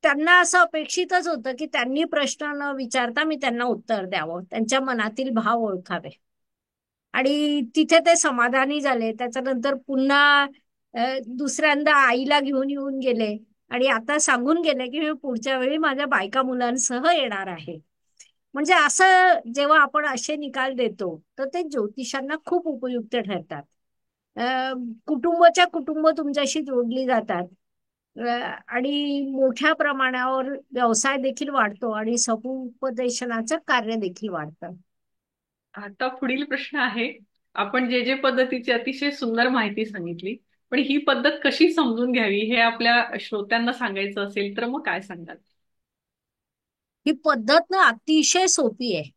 त्यांना असं अपेक्षितच होतं की त्यांनी प्रश्न न विचारता मी त्यांना उत्तर द्यावं, त्यांच्या मनातील भाव ओळखावे. आणि तिथे ते समाधानी झाले. त्याच्यानंतर पुन्हा दुसऱ्यांदा आईला घेऊन येऊन गेले आणि आता सांगून गेले की मी पुढच्या वेळी माझ्या बायका मुलांसह येणार आहे. म्हणजे असं जेव्हा आपण असे निकाल देतो तर ते ज्योतिषांना खूप उपयुक्त ठरतात. कुटुंबाच्या कुटुंब तुमच्याशी जोडली जातात. आणि मोठ्या प्रमाणावर व्यवसाय देखील वाढतो आणि समुपदेशनाचं कार्य देखील वाढतं. आता पुढील प्रश्न आहे. आपण जे जे पद्धतीची अतिशय सुंदर माहिती सांगितली, पण ही पद्धत कशी समजून घ्यावी हे आपल्या श्रोत्यांना सांगायचं असेल तर मग काय सांगाल? ही पद्धत ना अतिशय सोपी आहे.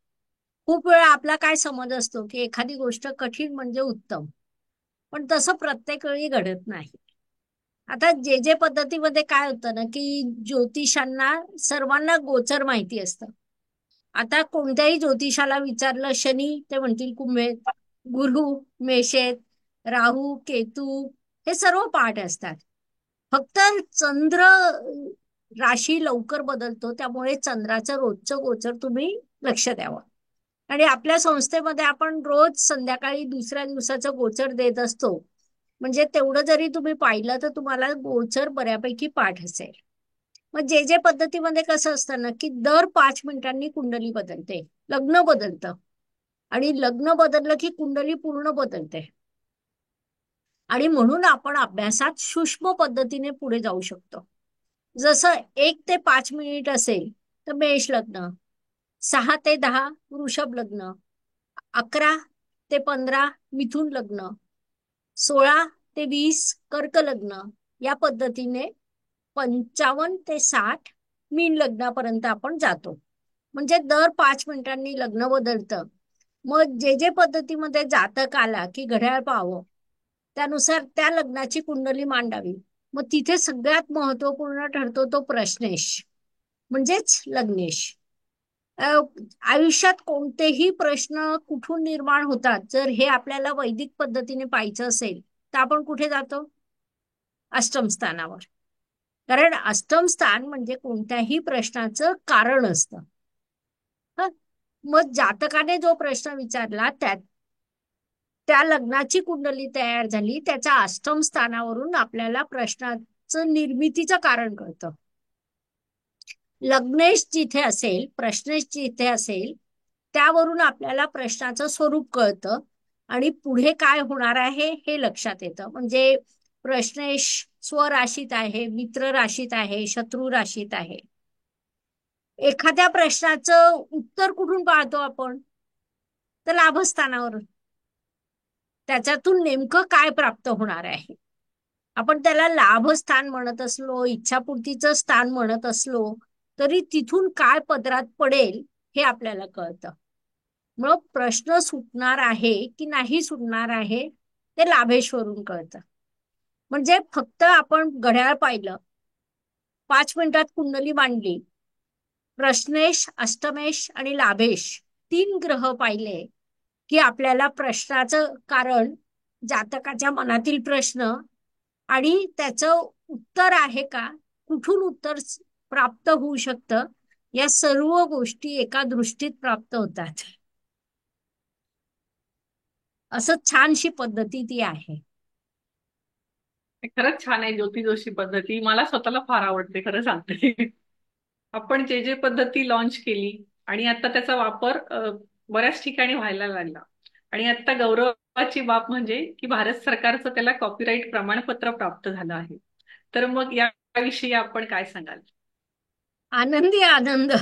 खूप वेळा आपला काय समज असतो की एखादी गोष्ट कठीण म्हणजे उत्तम, पण तसं प्रत्येक वेळी घडत नाही. आता जे जे पद्धतीमध्ये काय होतं ना की ज्योतिषांना सर्वांना गोचर माहिती असतं. आता कोणत्याही ज्योतिषाला विचारलं शनी ते म्हणतील कुंभेत, गुरु मेषेत, राहू केतू हे सर्व पाठ असतात. फक्त चंद्र राशी लवकर बदलतो, त्यामुळे चंद्राचं रोजचं गोचर तुम्ही लक्ष द्यावं. आणि आपल्या संस्थेमध्ये आपण रोज संध्याकाळी दुसऱ्या दिवसाचं गोचर देत असतो. म्हणजे तेवढं जरी तुम्ही पाहिलं तर तुम्हाला गोचर बऱ्यापैकी पाठ असेल. मग जे जे पद्धतीमध्ये कसं असतं ना की दर 5 मिनिटांनी कुंडली बदलते, लग्न बदलतं. आणि लग्न बदललं की कुंडली पूर्ण बदलते. आणि म्हणून आपण अभ्यासात सूक्ष्म पद्धतीने पुढे जाऊ शकतो. जसं 1 ते 5 मिनिट असेल तर मेष लग्न, 6 ते 10 वृषभ लग्न, 11 ते 15 मिथुन लग्न, 16 ते 20 कर्क लग्न, या पद्धतीने 55 ते 60 मीन लग्नापर्यंत आपण जातो. म्हणजे दर 5 मिनिटांनी लग्न बदलतं. मग जे जे पद्धतीमध्ये जातक आला की घड्याळ पाहावं, त्यानुसार त्या लग्नाची कुंडली मांडावी. मग तिथे सगळ्यात महत्वपूर्ण ठरतो तो प्रश्नेश, म्हणजेच लग्नेश. अ, आयुष्यात कोणतेही प्रश्न कुठून निर्माण होतात जर हे आपल्याला वैदिक पद्धतीने पाहायचं असेल तर आपण कुठे जातो? अष्टम स्थानावर. कारण अष्टम स्थान म्हणजे कोणत्याही प्रश्नाचं कारण असतं. हं? मग जातकाने जो प्रश्न विचारला त्या लग्नाची कुंडली तयार झाली, त्याच्या अष्टम स्थानावरून आपल्याला प्रश्नाचं निर्मितीचं कारण कळतं. लग्नेश जिथे असेल, प्रश्नेश जिथे असेल, त्यावरून आपल्याला प्रश्नाचं स्वरूप कळतं आणि पुढे काय होणार आहे हे लक्षात येतं. म्हणजे प्रश्नेश स्वराशीत आहे, मित्र राशीत आहे, शत्रू राशीत आहे. एखाद्या प्रश्नाचं उत्तर कुठून पाहतो आपण? तर लाभस्थानावरून. त्याच्यातून नेमकं काय प्राप्त होणार आहे. आपण त्याला लाभस्थान म्हणत असलो, इच्छापूर्तीचं स्थान म्हणत असलो, तरी तिथून काय पदरात पडेल हे आपल्याला कळतं. मग प्रश्न सुटणार आहे की नाही सुटणार आहे ते लाभेश्वरून कळतं. म्हणजे फक्त आपण घड्याळ पाहिलं, 5 मिनिटात कुंडली मांडली, प्रश्नेश, अष्टमेश आणि लाभेश 3 ग्रह पाहिले की आपल्याला प्रश्नाचं कारण, जातकाच्या मनातील प्रश्न आणि त्याचं उत्तर आहे का, कुठून उत्तर प्राप्त होऊ शकतं, या सर्व गोष्टी एका दृष्टीत प्राप्त होतात. असं छानशी पद्धती ती आहे. खरंच छान आहे ज्योती जोशी पद्धती. मला स्वतःला फार आवडते खरं सांगते. आपण जे जे पद्धती लॉन्च केली आणि आता त्याचा वापर बऱ्याच ठिकाणी व्हायला लागला. आणि आता गौरवाची बाब म्हणजे की भारत सरकारचं त्याला कॉपीराईट प्रमाणपत्र प्राप्त झालं आहे. तर मग याविषयी आपण काय सांगाल? आनंदी आनंद.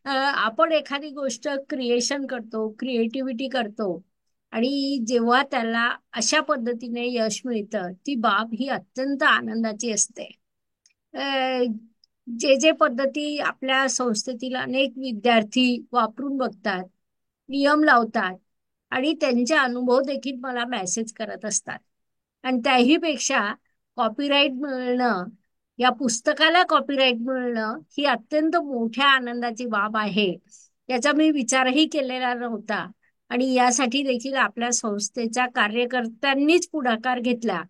आपण एखादी गोष्ट क्रिएशन करतो, क्रिएटिव्हिटी करतो आणि जेव्हा त्याला अशा पद्धतीने यश मिळतं, ती बाब ही अत्यंत आनंदाची असते. अ, जे जे पद्धती आपल्या संस्थेतील अनेक विद्यार्थी वापरून बघतात, नियम लावतात आणि त्यांचे अनुभव देखील मला मेसेज करत असतात. आणि त्याही पेक्षा कॉपीराईट मिळणं, या पुस्तकाला कॉपीराईट मिळणं ही अत्यंत मोठ्या आनंदाची बाब आहे. याचा मी विचारही केलेला नव्हता आणि यासाठी देखील आपल्या संस्थेच्या कार्यकर्त्यांनीच पुढाकार घेतला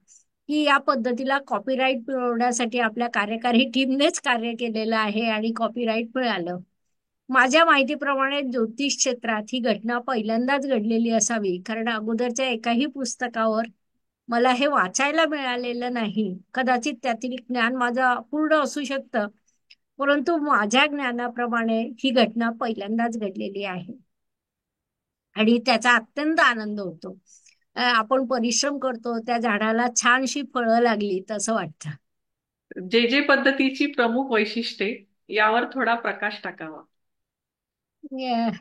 की या पद्धतीला कॉपीराईट मिळवण्यासाठी आपल्या कार्यकारी टीमनेच कार्य केलेलं आहे आणि कॉपीराईट मिळालं. माझ्या माहितीप्रमाणे ज्योतिष क्षेत्रात ही घटना पहिल्यांदाच घडलेली असावी, कारण अगोदरच्या एकाही पुस्तकावर मला हे वाचायला मिळालेलं नाही. कदाचित त्यातील ज्ञान माझं अपूर्ण असू शकतं, परंतु माझ्या ज्ञानाप्रमाणे ही घटना पहिल्यांदाच घडलेली आहे आणि त्याचा अत्यंत आनंद होतो. आपण परिश्रम करतो, त्या झाडाला छानशी फळं लागली तसं वाटतं. जे जे पद्धतीची प्रमुख वैशिष्ट्ये यावर थोडा प्रकाश टाकावा. अं,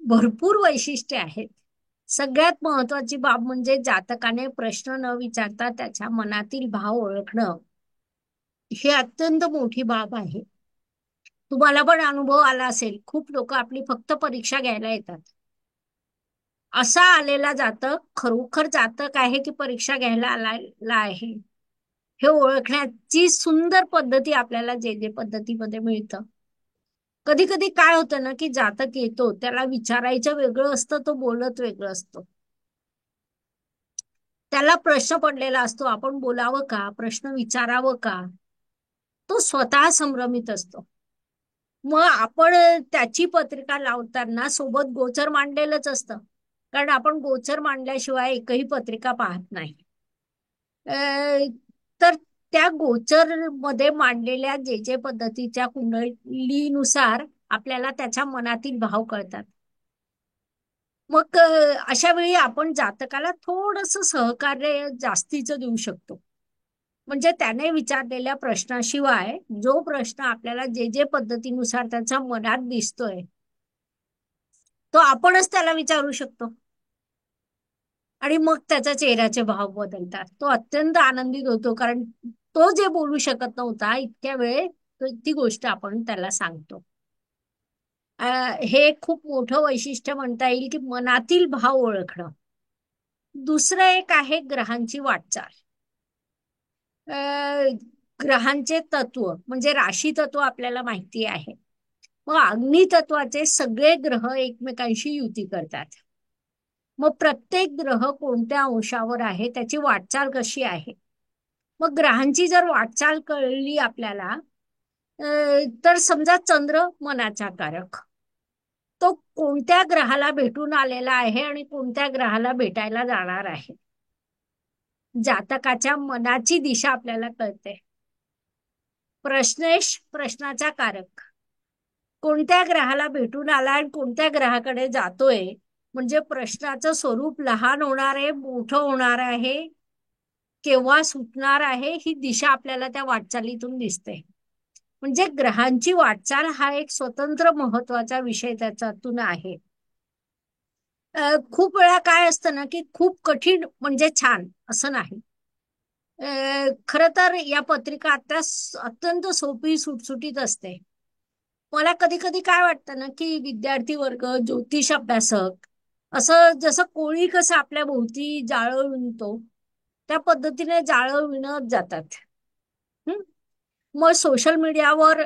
भरपूर वैशिष्ट्ये आहेत. सगळ्यात महत्वाची बाब म्हणजे जातकाने प्रश्न न विचारता त्याच्या मनातील भाव ओळखणं, हे अत्यंत मोठी बाब आहे. तुम्हाला पण अनुभव आला असेल, खूप लोक आपली फक्त परीक्षा घ्यायला येतात. असा आलेला जातक खरोखर जातक आहे की परीक्षा घ्यायला आलेला आहे हे ओळखण्याची सुंदर पद्धती आपल्याला जे जे पद्धतीमध्ये मिळतं. कधी कधी काय होतं ना की जातक येतो, त्याला विचारायचं वेगळं असतं, तो बोलत वेगळं असतो. त्याला प्रश्न पडलेला असतो, आपण बोलावं का, प्रश्न विचारावं का, तो स्वतः संभ्रमित असतो. मग आपण त्याची पत्रिका लावताना सोबत गोचर मांडलेलंच असतं, कारण आपण गोचर मांडल्याशिवाय एकही पत्रिका पाहत नाही. तर त्या गोचर मध्ये मांडलेल्या जे जे पद्धतीच्या कुंडलीनुसार आपल्याला त्याच्या मनातील भाव कळतात. मग अशा वेळी आपण जातकाला थोडस सहकार्य जास्तीचं देऊ शकतो. म्हणजे त्याने विचारलेल्या प्रश्नाशिवाय जो प्रश्न आपल्याला जे जे पद्धतीनुसार त्याच्या मनात दिसतोय तो आपणच त्याला विचारू शकतो. आणि मग त्याचा चेहऱ्याचे भाव बदलतात. तो अत्यंत आनंदित होतो, कारण तो जे बोलू शकत नव्हता इतक्या वेळ ती गोष्ट आपण त्याला सांगतो. हे खूप मोठं वैशिष्ट्य म्हणता येईल की मनातील भाव ओळखणं. दुसरं एक आहे ग्रहांची वाटचाल. अ, ग्रहांचे तत्व म्हणजे राशी तत्व आपल्याला माहिती आहे. मग अग्नी तत्वाचे सगळे ग्रह एकमेकांशी युती करतात. मग प्रत्येक ग्रह कोणत्या अंशावर आहे, त्याची वाटचाल कशी आहे. मग ग्रहांची जर वाटचाल कळली आपल्याला, तर समजा चंद्र मनाचा कारक, तो कोणत्या ग्रहाला भेटून आलेला आहे आणि कोणत्या ग्रहाला भेटायला जाणार आहे. जातकाच्या मनाची दिशा आपल्याला कळते. प्रश्नेश प्रश्नाचा कारक कोणत्या ग्रहाला भेटून आला आणि कोणत्या ग्रहाकडे जातोय, म्हणजे प्रश्नाचं स्वरूप लहान होणार आहे, मोठं होणार आहे, केव्हा सुटणार आहे, ही दिशा आपल्याला त्या वाटचालीतून दिसते. म्हणजे ग्रहांची वाटचाल हा एक स्वतंत्र महत्वाचा विषय त्याच्यातून आहे. खूप वेळा काय असतं ना की खूप कठीण म्हणजे छान असं नाही. खर तर या पत्रिका आता अत्यंत सोपी सुटसुटीत असते. मला कधी कधी काय वाटतं ना की विद्यार्थी वर्ग, ज्योतिष अभ्यासक असं जसं कोळी कसं आपल्या भोवती जाळं विणतो त्या पद्धतीने जाळं विणत जातात. हं? मग सोशल मीडियावर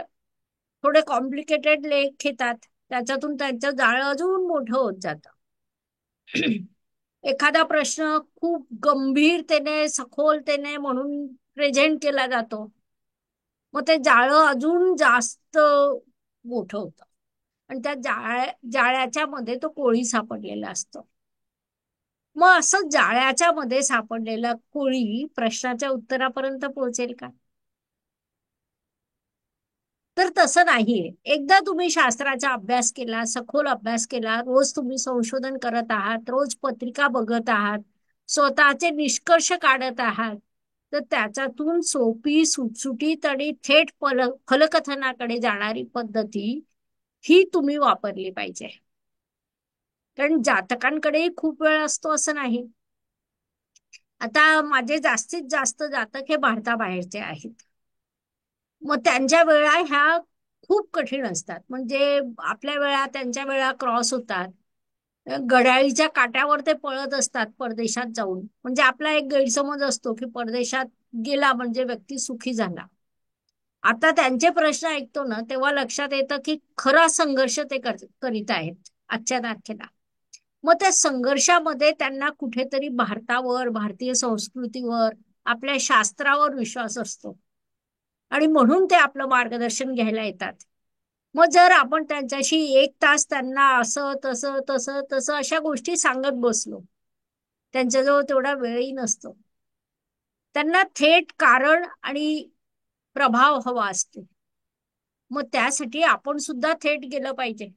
थोडे कॉम्प्लिकेटेड लेख येतात, त्याच्यातून त्यांचं जाळं अजून मोठं होत जातं. एखादा प्रश्न खूप गंभीरतेने सखोलतेने म्हणून प्रेझेंट केला जातो, मग ते जाळं अजून जास्त मोठं होतं आणि त्या जाळ्याच्या मध्ये तो कोळी सापडलेला असतो. मग असं जाळ्याच्या मध्ये सापडलेला कोळी प्रश्नाच्या उत्तरापर्यंत पोहोचेल का? तर तसं नाहीये. एकदा तुम्ही शास्त्राचा अभ्यास केला, सखोल अभ्यास केला, रोज तुम्ही संशोधन करत आहात, रोज पत्रिका बघत आहात, स्वतःचे निष्कर्ष काढत आहात, तर त्याच्यातून सोपी सुटसुटीत आणि थेट फलकथनाकडे जाणारी पद्धती ही तुम्ही वापरली पाहिजे. कारण जातकांकडेही खूप वेळ असतो असं नाही. आता माझे जास्तीत जास्त जातक हे भारताबाहेरचे आहेत. मग त्यांच्या वेळा ह्या खूप कठीण असतात. म्हणजे आपल्या वेळा त्यांच्या वेळा क्रॉस होतात. घड्याळीच्या काट्यावर ते पळत असतात परदेशात जाऊन. म्हणजे आपला एक गैरसमज असतो की परदेशात गेला म्हणजे व्यक्ती सुखी झाला. आता त्यांचे प्रश्न ऐकतो ना तेव्हा लक्षात येतं की खरा संघर्ष ते करीत आहेत आजच्या तारखेला. मग त्या संघर्षामध्ये त्यांना कुठेतरी भारतावर, भारतीय संस्कृतीवर, आपल्या शास्त्रावर विश्वास असतो आणि म्हणून ते आपलं मार्गदर्शन घ्यायला येतात. मग जर आपण त्यांच्याशी एक तास त्यांना असं तसं तसं तसं अशा गोष्टी सांगत बसलो, त्यांच्याजवळ तेवढा वेळही नसतो. त्यांना थेट कारण आणि प्रभाव हवा असतो. मग त्यासाठी आपण सुद्धा थेट गेलं पाहिजे.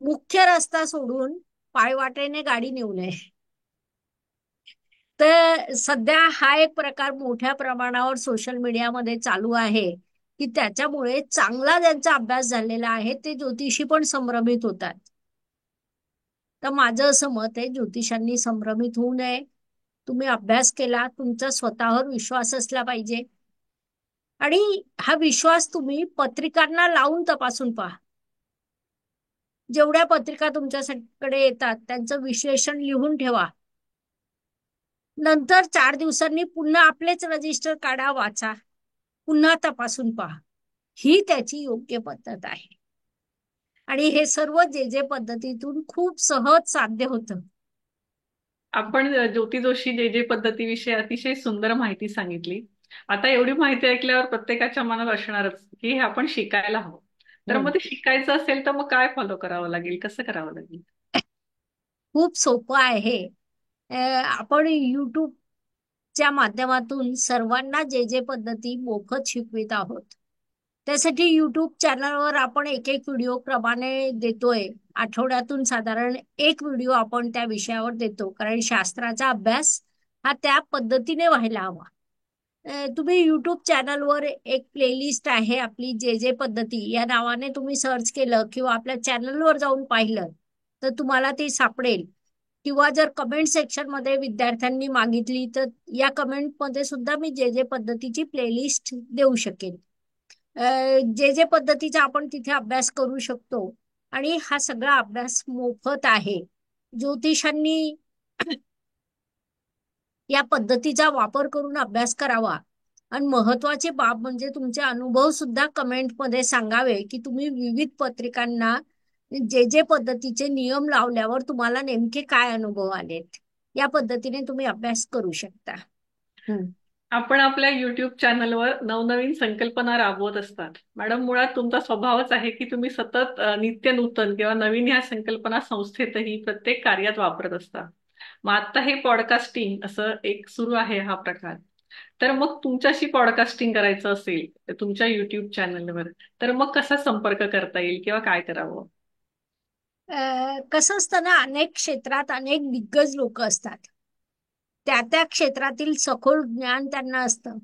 मुख्य रस्ता सोडून पायवाटेने गाडी नेऊ नये. तर सध्या हा एक प्रकार मोठ्या प्रमाणावर सोशल मीडियामध्ये चालू आहे की त्याच्यामुळे चांगला ज्यांचा अभ्यास झालेला आहे ते ज्योतिषी पण संभ्रमित होतात. तर माझं असं मत आहे, ज्योतिषांनी संभ्रमित होऊ नये. तुम्ही अभ्यास केला, तुमचा स्वतःवर विश्वास असला पाहिजे आणि हा विश्वास तुम्ही पत्रिकांना लावून तपासून पहा. जेवढ्या पत्रिका तुमच्याकडे येतात त्यांचं विश्लेषण लिहून ठेवा. नंतर 4 दिवसांनी पुन्हा आपलेच रजिस्टर काढा, वाचा, पुन्हा तपासून पहा. ही त्याची योग्य पद्धत आहे आणि हे सर्व जे जे पद्धतीतून खूप सहज साध्य होतं. आपण ज्योती जोशी जे जे पद्धतीविषयी अतिशय सुंदर माहिती सांगितली. आता एवढी माहिती ऐकल्यावर प्रत्येकाच्या मनात असणारच की हे आपण शिकायला हवं. तर हम्म. मग ते शिकायचं असेल तर मग काय फॉलो करावं लागेल, कसं करावं लागेल? खूप सोपं आहे. आपण युट्यूबच्या माध्यमातून सर्वांना जे जे पद्धती मोफत शिकवित आहोत त्यासाठी युट्यूब चॅनलवर आपण एक एक व्हिडिओ प्रमाणे देतोय. आठवड्यातून साधारण एक व्हिडिओ आपण त्या विषयावर देतो, कारण शास्त्राचा अभ्यास हा त्या पद्धतीने व्हायला हवा. तुम्ही युट्यूब चॅनलवर एक प्लेलिस्ट आहे आपली, जे जे पद्धती या नावाने तुम्ही सर्च केलं किंवा आपल्या चॅनलवर जाऊन पाहिलं तर तुम्हाला ते सापडेल. किंवा जर कमेंट सेक्शन मध्ये विद्यार्थ्यांनी मागितली तर या कमेंट मध्ये सुद्धा मी जे जे पद्धतीची प्लेलिस्ट देऊ शकेन. जे जे पद्धतीचा आपण तिथे अभ्यास करू शकतो. आणि हा सगळा अभ्यास मोफत आहे. ज्योतिषांनी या पद्धतीचा वापर करून अभ्यास करावा. आणि महत्वाची बाब म्हणजे तुमचे अनुभव सुद्धा कमेंट मध्ये सांगावे, की तुम्ही विविध पत्रिकांना जे जे पद्धतीचे नियम लावल्यावर तुम्हाला नेमके काय अनुभव आलेत. या पद्धतीने तुम्ही अभ्यास करू शकता. हम्म. आपण आपल्या युट्यूब चॅनलवर नवनवीन संकल्पना राबवत असतात. मॅडम, मुळात तुमचा स्वभावच आहे की तुम्ही सतत नित्य नूतन किंवा नवीन ह्या संकल्पना संस्थेतही प्रत्येक कार्यात वापरत असता. मग आता हे पॉडकास्टिंग असं एक सुरू आहे हा प्रकार. तर मग तुमच्याशी पॉडकास्टिंग करायचं असेल तुमच्या युट्यूब चॅनलवर, तर मग कसा संपर्क करता येईल किंवा काय करावं? कसं असतं ना, अनेक क्षेत्रात अनेक दिग्गज लोक असतात. त्या त्या क्षेत्रातील सखोल ज्ञान त्यांना असतं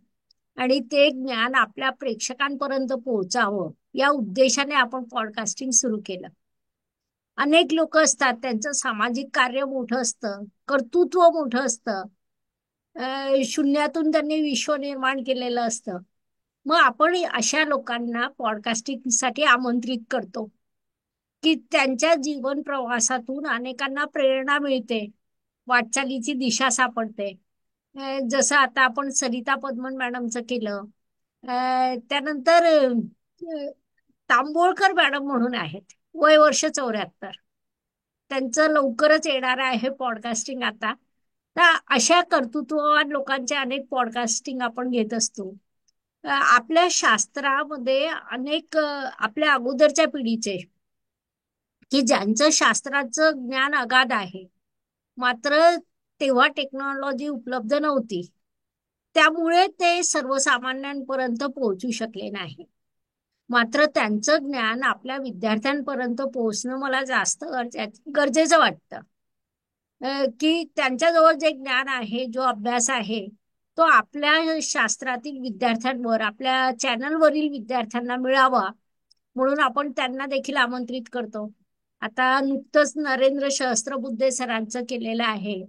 आणि ते ज्ञान आपल्या प्रेक्षकांपर्यंत पोहोचावं या उद्देशाने आपण पॉडकास्टिंग सुरू केलं. अनेक लोक असतात, त्यांचं सामाजिक कार्य मोठं असतं, कर्तृत्व मोठं असतं. शून्यातून त्यांनी विश्व निर्माण केलेलं असतं. मग आपण अशा लोकांना पॉडकास्टिंगसाठी आमंत्रित करतो, की त्यांच्या जीवन प्रवासातून अनेकांना प्रेरणा मिळते, वाटचालीची दिशा सापडते. जसं आता आपण सरिता पदमन मॅडमचं केलं. त्यानंतर तांबोळकर मॅडम म्हणून आहेत, वय वर्ष 74. त्यांचं लवकरच येणार आहे पॉडकास्टिंग आता. तर अशा कर्तृत्ववान लोकांचे अनेक पॉडकास्टिंग आपण घेत असतो. आपल्या शास्त्रामध्ये अनेक आपल्या अगोदरच्या पिढीचे, की ज्यांचं शास्त्राचं ज्ञान अगाध आहे, मात्र तेव्हा टेक्नॉलॉजी उपलब्ध नव्हती, त्यामुळे ते सर्वसामान्यांपर्यंत पोहोचू शकले नाही. मात्र त्यांचं ज्ञान आपल्या विद्यार्थ्यांपर्यंत पोहोचणं मला जास्त गरजेचं वाटतं. की त्यांच्याजवळ जे ज्ञान आहे, जो अभ्यास आहे, तो आपल्या शास्त्रातील विद्यार्थ्यांवर, आपल्या चॅनलवरील विद्यार्थ्यांना मिळावा, म्हणून आपण त्यांना देखील आमंत्रित करतो. आता नुकतंच नरेंद्र सहस्त्रबुद्धे सरांचं केलेलं आहे.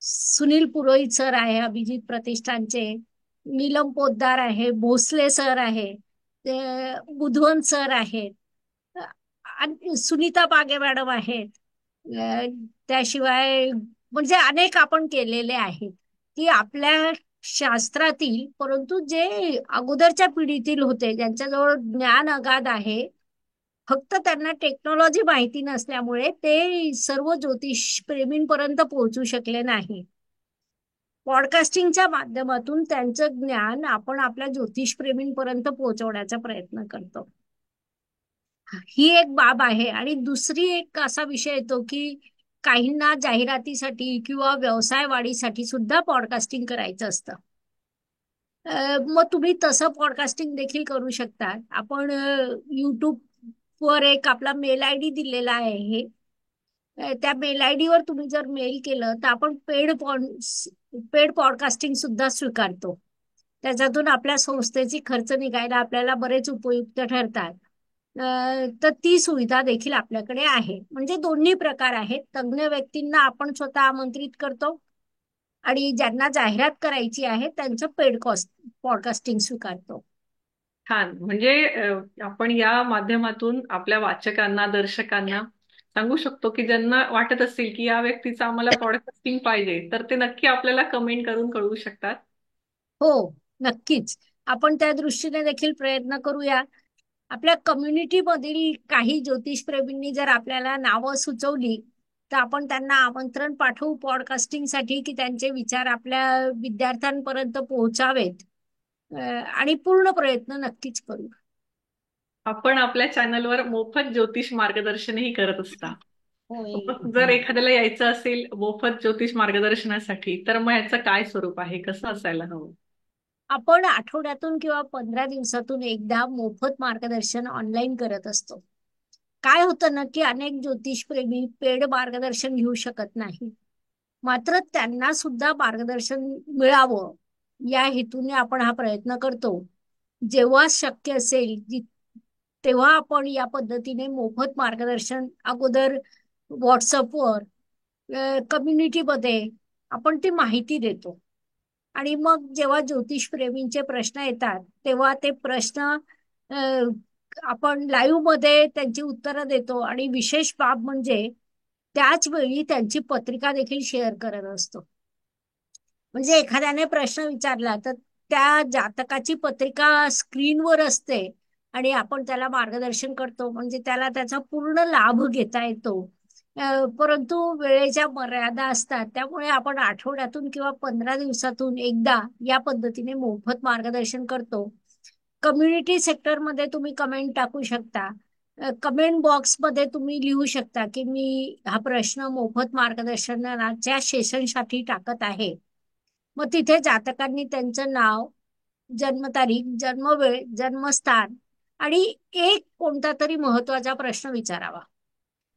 सुनील पुरोहित सर आहे अभिजित प्रतिष्ठानचे, नीलम पोद्दार आहे, भोसले सर आहे, बुधवंत सर आहेत, आणि सुनीता पागे मॅडम आहेत. त्याशिवाय म्हणजे अनेक आपण केलेले आहेत, की आपल्या शास्त्रातील, परंतु जे अगोदरच्या पिढीतील होते, ज्यांच्याजवळ ज्ञान अगाध आहे, फक्त त्यांना टेक्नॉलॉजी माहिती नसल्यामुळे ते सर्व ज्योतिष प्रेमींपर्यंत पोहोचू शकले नाही. पॉडकास्टिंगच्या माध्यमातून त्यांचं ज्ञान आपण आपल्या ज्योतिष प्रेमींपर्यंत पोहोचवण्याचा प्रयत्न करतो. ही एक बाब आहे. आणि दुसरी एक असा विषय येतो, की काहींना जाहिरातीसाठी किंवा व्यवसाय वाढीसाठी सुद्धा पॉडकास्टिंग करायचं असतं. मग तुम्ही तसं पॉडकास्टिंग देखील करू शकता. आपण युट्यूब वर एक आपला मेल आयडी दिलेला आहे. त्या मेल आयडी वर तुम्ही जर मेल केलं तर आपण पेड पॉडकास्टिंग सुद्धा स्वीकारतो. त्याच्यातून आपल्या संस्थेची खर्च निघायला आपल्याला बरेच उपयुक्त ठरतात. तर ती सुविधा देखील आपल्याकडे आहे. म्हणजे दोन्ही प्रकार आहेत. तज्ञ व्यक्तींना आपण स्वतः आमंत्रित करतो आणि ज्यांना जाहिरात करायची आहे त्यांचं पेड कॉस्ट पॉडकास्टिंग स्वीकारतो. छान. म्हणजे आपण या माध्यमातून आपल्या वाचकांना, दर्शकांना सांगू शकतो की ज्यांना वाटत असेल की या व्यक्तीचं आम्हाला पॉडकास्टिंग पाहिजे, तर ते नक्की आपल्याला कमेंट करून कळवू शकतात. हो, नक्कीच. आपण त्या दृष्टीने देखील प्रयत्न करूया. आपल्या कम्युनिटी मधील काही ज्योतिषप्रेमींनी जर आपल्याला नावं सुचवली तर आपण त्यांना आमंत्रण पाठवू पॉडकास्टिंगसाठी, की त्यांचे विचार आपल्या विद्यार्थ्यांपर्यंत पोहोचावेत. आणि पूर्ण प्रयत्न नक्कीच करू. आपण आपल्या चॅनलवर मोफत ज्योतिष मार्गदर्शनही करत असता. होय. जर एखाद्याला यायचं असेल मोफत ज्योतिष मार्गदर्शनासाठी, तर मग याचं काय स्वरूप आहे, कसं असायला हवं? आपण आठवड्यातून किंवा 15 दिवसातून एकदा मोफत मार्गदर्शन ऑनलाईन करत असतो. काय होतं ना, की अनेक ज्योतिषप्रेमी पेड मार्गदर्शन घेऊ शकत नाही. मात्र त्यांना सुद्धा मार्गदर्शन मिळावं या हेतूने आपण हा प्रयत्न करतो. जेव्हा शक्य असेल तेव्हा आपण या पद्धतीने मोफत मार्गदर्शन अगोदर व्हॉट्सअपवर, कम्युनिटीमध्ये आपण ती माहिती देतो. आणि मग जेव्हा ज्योतिषप्रेमींचे प्रश्न येतात तेव्हा ते प्रश्न अ, आपण लाईव्ह मध्ये त्यांची उत्तरं देतो. आणि विशेष बाब म्हणजे त्याच वेळी त्यांची पत्रिका देखील शेअर करत असतो. म्हणजे एखाद्याने प्रश्न विचारला तर त्या जातकाची पत्रिका स्क्रीनवर असते आणि आपण त्याला मार्गदर्शन करतो, म्हणजे त्याला त्याचा पूर्ण लाभ घेता येतो. परंतु वेळेच्या मर्यादा असतात, त्यामुळे आपण आठवड्यातून किंवा 15 दिवसातून एकदा या पद्धतीने मोफत मार्गदर्शन करतो. कम्युनिटी सेक्टरमध्ये तुम्ही कमेंट टाकू शकता. कमेंट बॉक्समध्ये तुम्ही लिहू शकता की मी हा प्रश्न मोफत मार्गदर्शनाच्या सेशनसाठी टाकत आहे. मग तिथे जातकांनी त्यांचं नाव, जन्मतारीख, जन्मवेळ, जन्मस्थान आणि एक कोणता तरी महत्वाचा प्रश्न विचारावा.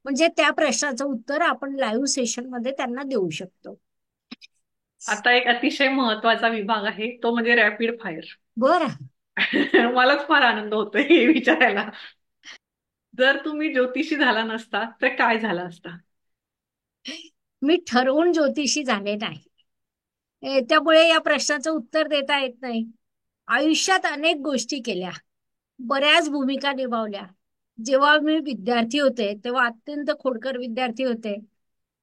म्हणजे त्या प्रश्नाचं उत्तर आपण लाईव्ह सेशन मध्ये त्यांना देऊ शकतो. आता एक अतिशय महत्वाचा विभाग आहे, तो म्हणजे रॅपिड फायर. बरं. मलाच फार आनंद होतोय हे विचारायला. जर तुम्ही ज्योतिषी झाला नसता तर काय झाला असता? मी ठरवून ज्योतिषी झाले नाही. त्यामुळे या प्रश्नाचं उत्तर देता येत नाही. आयुष्यात अनेक गोष्टी केल्या, बऱ्याच भूमिका निभावल्या. जेव्हा मी विद्यार्थी होते तेव्हा अत्यंत खोडकर विद्यार्थी होते.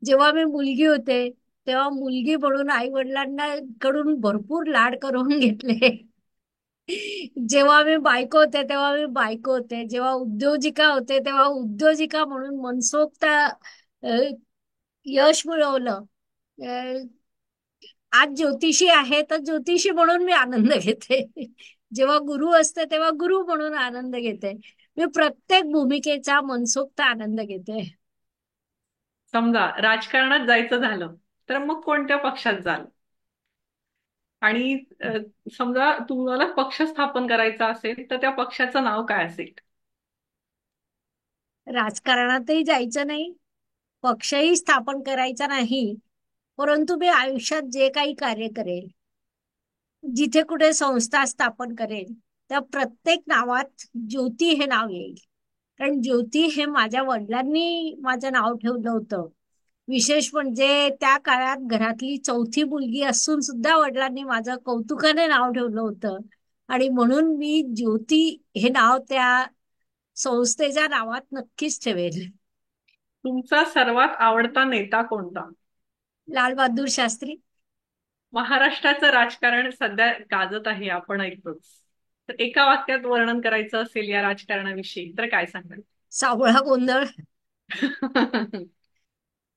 जेव्हा मी मुलगी होते तेव्हा मुलगी म्हणून आई वडिलांना कडून भरपूर लाड करून घेतले. जेव्हा मी बायको होते तेव्हा मी बायको होते. जेव्हा उद्योजिका होते तेव्हा उद्योजिका म्हणून मनसोक्त अ, यश मिळवलं. अ, आज ज्योतिषी आहे तर ज्योतिषी म्हणून मी आनंद घेते. जेव्हा गुरु असते तेव्हा गुरु म्हणून आनंद घेते. मी प्रत्येक भूमिकेचा मनसोक्त आनंद घेते. समजा राजकारणात जायचं झालं तर मग कोणत्या पक्षात जाल? आणि समजा तुम्हाला पक्ष स्थापन करायचा असेल तर त्या पक्षाचं नाव काय असेल? राजकारणातही जायचं नाही, पक्षही स्थापन करायचा नाही, परंतु मी आयुष्यात जे काही कार्य करेल, जिथे कुठे संस्था स्थापन करेल, त्या प्रत्येक नावात ज्योती हे नाव येईल. कारण ज्योती हे माझ्या वडिलांनी माझं नाव ठेवलं होतं. विशेष म्हणजे त्या काळात घरातली चौथी मुलगी असून सुद्धा वडिलांनी माझं कौतुकाने नाव ठेवलं होतं. आणि म्हणून मी ज्योती हे नाव त्या संस्थेच्या नावात नक्कीच ठेवेल. तुमचा सर्वात आवडता नेता कोणता? लाल बहादूर शास्त्री. महाराष्ट्राचं राजकारण सध्या गाजत आहे, आपण ऐकतोच. तर एका वाक्यात वर्णन करायचं असेल या राजकारणाविषयी तर काय सांगाल? सावळा गोंधळ.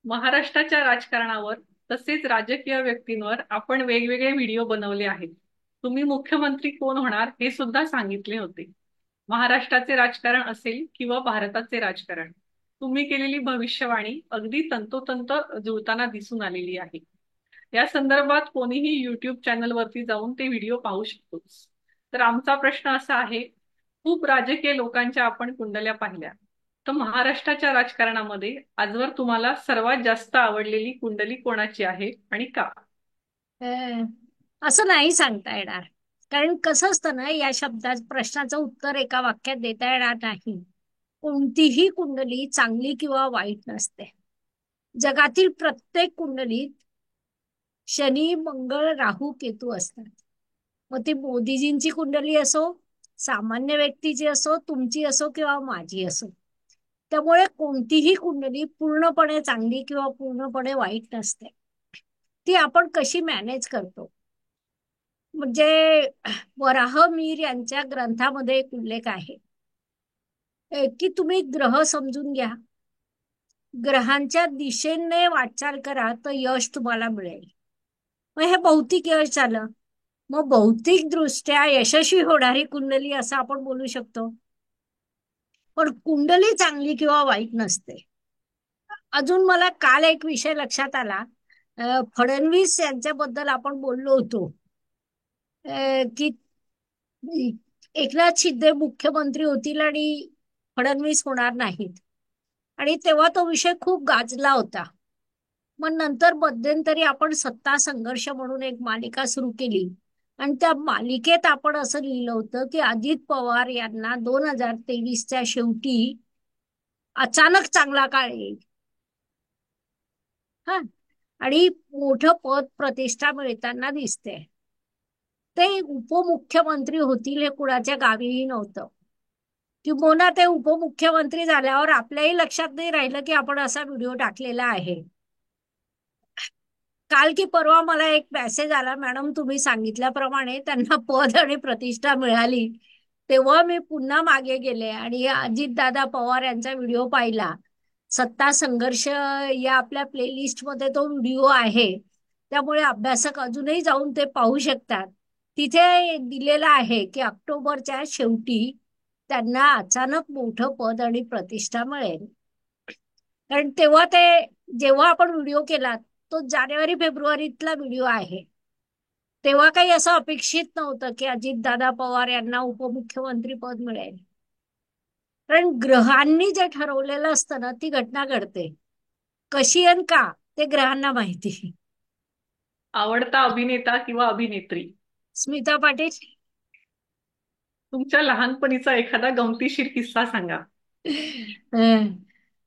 महाराष्ट्राच्या राजकारणावर तसेच राजकीय व्यक्तींवर आपण वेगवेगळे व्हिडिओ बनवले आहेत. तुम्ही मुख्यमंत्री कोण होणार हे सुद्धा सांगितले होते. महाराष्ट्राचे राजकारण असेल किंवा भारताचे राजकारण, तुम्ही केलेली भविष्यवाणी अगदी तंतोतंत जुळताना दिसून आलेली आहे. या संदर्भात कोणीही युट्यूब चॅनलवरती जाऊन ते व्हिडिओ पाहू शकतोच. तर आमचा प्रश्न असा आहे, खूप राजकीय लोकांच्या आपण कुंडल्या पाहिल्या, तर महाराष्ट्राच्या राजकारणामध्ये आजवर तुम्हाला सर्वात जास्त आवडलेली कुंडली कोणाची आहे आणि का? अं, असं नाही सांगता येणार. कारण कसं असतं ना, या शब्दा प्रश्नाचं उत्तर एका वाक्यात देता येणार नाही. कोणतीही कुंडली चांगली किंवा वाईट नसते. जगातील प्रत्येक कुंडलीत शनी, मंगळ, राहू, केतू असतात. मग ती मोदीजींची कुंडली असो, सामान्य व्यक्तीची असो, तुमची असो किंवा माझी असो, त्यामुळे कोणतीही कुंडली पूर्णपणे चांगली किंवा पूर्णपणे वाईट नसते. ती आपण कशी मॅनेज करतो. म्हणजे वराह मीर यांच्या ग्रंथामध्ये एक उल्लेख आहे की तुम्ही ग्रह समजून घ्या, ग्रहांच्या दिशेने वाटचाल करा तर यश तुम्हाला मिळेल. मग हे भौतिक यश झालं. मग भौतिक दृष्ट्या यशस्वी होणारी कुंडली असं आपण बोलू शकतो. पण कुंडली चांगली किंवा वाईट नसते. अजून मला काल एक विषय लक्षात आला. फडणवीस यांच्याबद्दल आपण बोललो होतो. की एकनाथ शिंदे मुख्यमंत्री होतील आणि फडणवीस होणार नाहीत. आणि तेव्हा तो विषय खूप गाजला होता. मग नंतर मध्यंतरी आपण सत्ता संघर्ष म्हणून एक मालिका सुरू केली आणि त्या मालिकेत आपण असं लिहिलं होतं की अजित पवार यांना 2023च्या शेवटी अचानक चांगला काळ येईल. हा, आणि मोठं पद प्रतिष्ठा मिळताना दिसते. ते उपमुख्यमंत्री होतील हे कुणाच्या गावीही नव्हतं. किंबहुना ते उपमुख्यमंत्री झाल्यावर आपल्याही लक्षात नाही राहिलं की आपण असा व्हिडिओ टाकलेला आहे. काल की परवा मला एक मेसेज आला, मॅडम तुम्ही सांगितल्याप्रमाणे त्यांना पद आणि प्रतिष्ठा मिळाली. तेव्हा मी पुन्हा मागे गेले आणि अजितदादा पवार यांचा व्हिडिओ पाहिला. सत्ता संघर्ष या आपल्या प्लेलिस्ट मध्ये तो व्हिडिओ आहे, त्यामुळे अभ्यासक अजूनही जाऊन ते पाहू शकतात. तिथे दिलेलं आहे की ऑक्टोबरच्या शेवटी त्यांना अचानक मोठं पद आणि प्रतिष्ठा मिळेल. कारण तेव्हा ते, जेव्हा आपण व्हिडिओ केला तो जानेवारी फेब्रुवारीतला व्हिडिओ आहे, तेव्हा काही असं अपेक्षित नव्हतं की अजितदादा पवार यांना उपमुख्यमंत्री पद मिळेल. कारण ग्रहांनी जे ठरवलेलं असतं ना ती घटना घडते. कशी आणि का ते ग्रहांना माहिती. आवडता अभिनेता किंवा अभिनेत्री? स्मिता पाटील. तुमच्या लहानपणीचा एखादा गमतीशीर किस्सा सांगा. अं,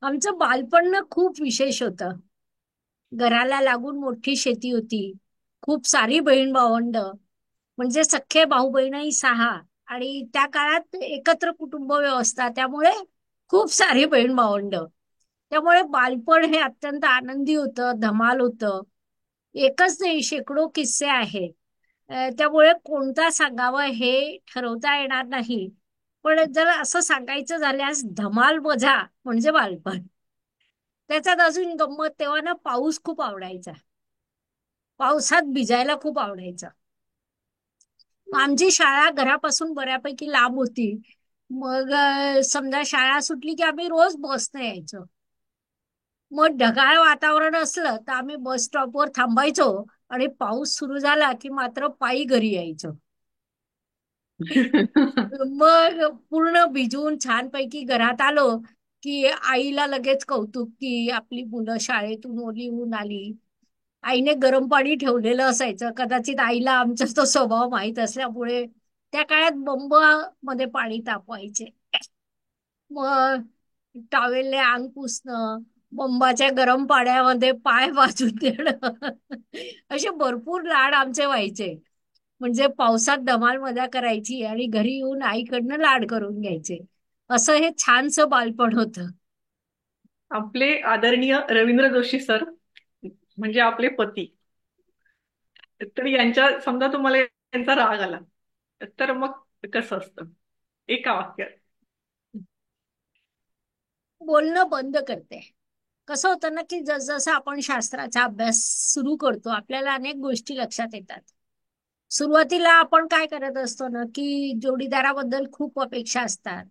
आमचं बालपण ना खूप विशेष होतं. घराला लागून मोठी शेती होती. खूप सारी बहीण भावंड, म्हणजे सख्खे भाऊ बहीणही 6. आणि त्या काळात एकत्र कुटुंब व्यवस्था, त्यामुळे खूप सारी बहीण भावंड. त्यामुळे बालपण हे अत्यंत आनंदी होतं, धमाल होतं. एकच नाही, शेकडो किस्से आहेत. त्यामुळे कोणता सांगावं हे ठरवता येणार नाही. पण जर असं सांगायचं झाल्यास धमाल मजा म्हणजे बालपण. त्याच्यात अजून गंमत, तेव्हा ना पाऊस खूप आवडायचा. पावसात भिजायला खूप आवडायचं. आमची शाळा घरापासून बऱ्यापैकी लांब होती. मग समजा शाळा सुटली की आम्ही रोज बसने यायचो. मग ढगाळ वातावरण असलं तर आम्ही बस स्टॉपवर थांबायचो आणि पाऊस सुरू झाला की मात्र पायी घरी यायचो. मग पूर्ण भिजून छानपैकी घरात आलो की आईला लगेच कौतुक की आपली मुलं शाळेतून ओली होऊन आली. आईने गरम पाणी ठेवलेलं असायचं. कदाचित आईला आमचा तो स्वभाव माहीत असल्यामुळे त्या काळात बंब मध्ये पाणी तापवायचे. मग टॉवेलने अंग पुसणं, बंबाच्या गरम पाण्यामध्ये पाय वाजून देणं, असे भरपूर लाड आमचे व्हायचे. म्हणजे पावसात धमाल मजा करायची आणि घरी येऊन आईकडनं लाड करून घ्यायचे. असं हे छानसं बालपण होतं. आपले आदरणीय रवींद्र जोशी सर, म्हणजे आपले पती, तर यांच्या समजा तुम्हाला यांचा राग आला, तर मग कसं असतं एका वाक्यात? बोलणं बंद करते. कसं होतं ना की जसजसं आपण शास्त्राचा अभ्यास सुरू करतो आपल्याला अनेक गोष्टी लक्षात येतात. सुरुवातीला आपण काय करत असतो ना की जोडीदाराबद्दल खूप अपेक्षा असतात.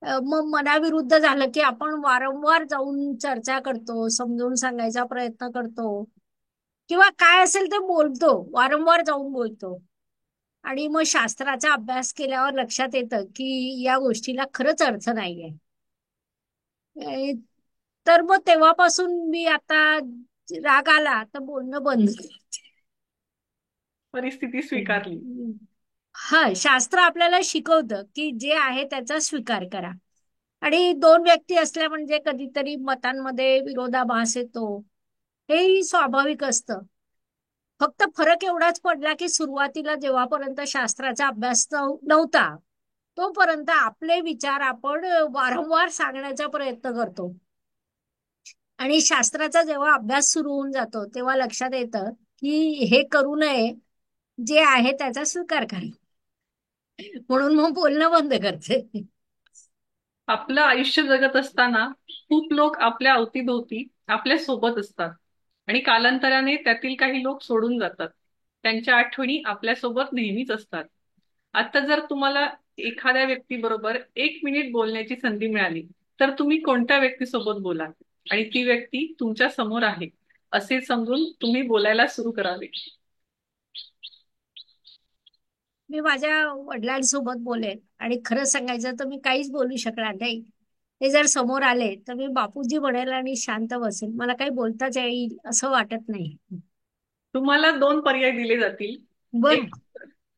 मग मनाविरुद्ध झालं की आपण वारंवार जाऊन चर्चा करतो, समजावून सांगायचा प्रयत्न करतो, किंवा काय असेल ते बोलतो, वारंवार जाऊन बोलतो. आणि मग शास्त्राचा अभ्यास केल्यावर लक्षात येतं की या गोष्टीला खरंच अर्थ नाहीये. अ, तर मग तेव्हापासून मी आता राग आला तर बोलणं बंद करते. परिस्थिती स्वीकारली. हा, शास्त्र आपल्याला शिकवतं की जे आहे त्याचा स्वीकार करा. आणि दोन व्यक्ती असल्या म्हणजे कधीतरी मतांमध्ये विरोधाभास येतो, हेही स्वाभाविक असतं. फक्त फरक एवढाच पडला की सुरुवातीला जेव्हापर्यंत शास्त्राचा अभ्यास नव्हता तोपर्यंत आपले विचार आपण वारंवार सांगण्याचा प्रयत्न करतो. आणि शास्त्राचा जेव्हा अभ्यास सुरू होऊन जातो तेव्हा लक्षात येतं की हे करू नये, जे आहे त्याचा स्वीकार करा. म्हणून मग बोलणं बंद करते. आपलं आयुष्य जगत असताना खूप लोक आपल्या अवतीभोवती आपल्या सोबत असतात आणि कालांतराने त्यातील काही लोक सोडून जातात. त्यांच्या आठवणी आपल्यासोबत नेहमीच असतात. आता जर तुम्हाला एखाद्या व्यक्तीबरोबर 1 मिनिट बोलण्याची संधी मिळाली, तर तुम्ही कोणत्या व्यक्तीसोबत बोलाल आणि ती व्यक्ती तुमच्या समोर आहे असे समजून तुम्ही बोलायला सुरू करावे? मी माझ्या वडिलांसोबत बोलेन आणि खरं सांगायचं तर मी काहीच बोलू शकणार नाही. ते जर समोर आले तर मी बापूजी म्हणेल आणि शांत बसेल. मला काही बोलताच येईल असं वाटत नाही. तुम्हाला दोन पर्याय दिले जातील. बरं. एक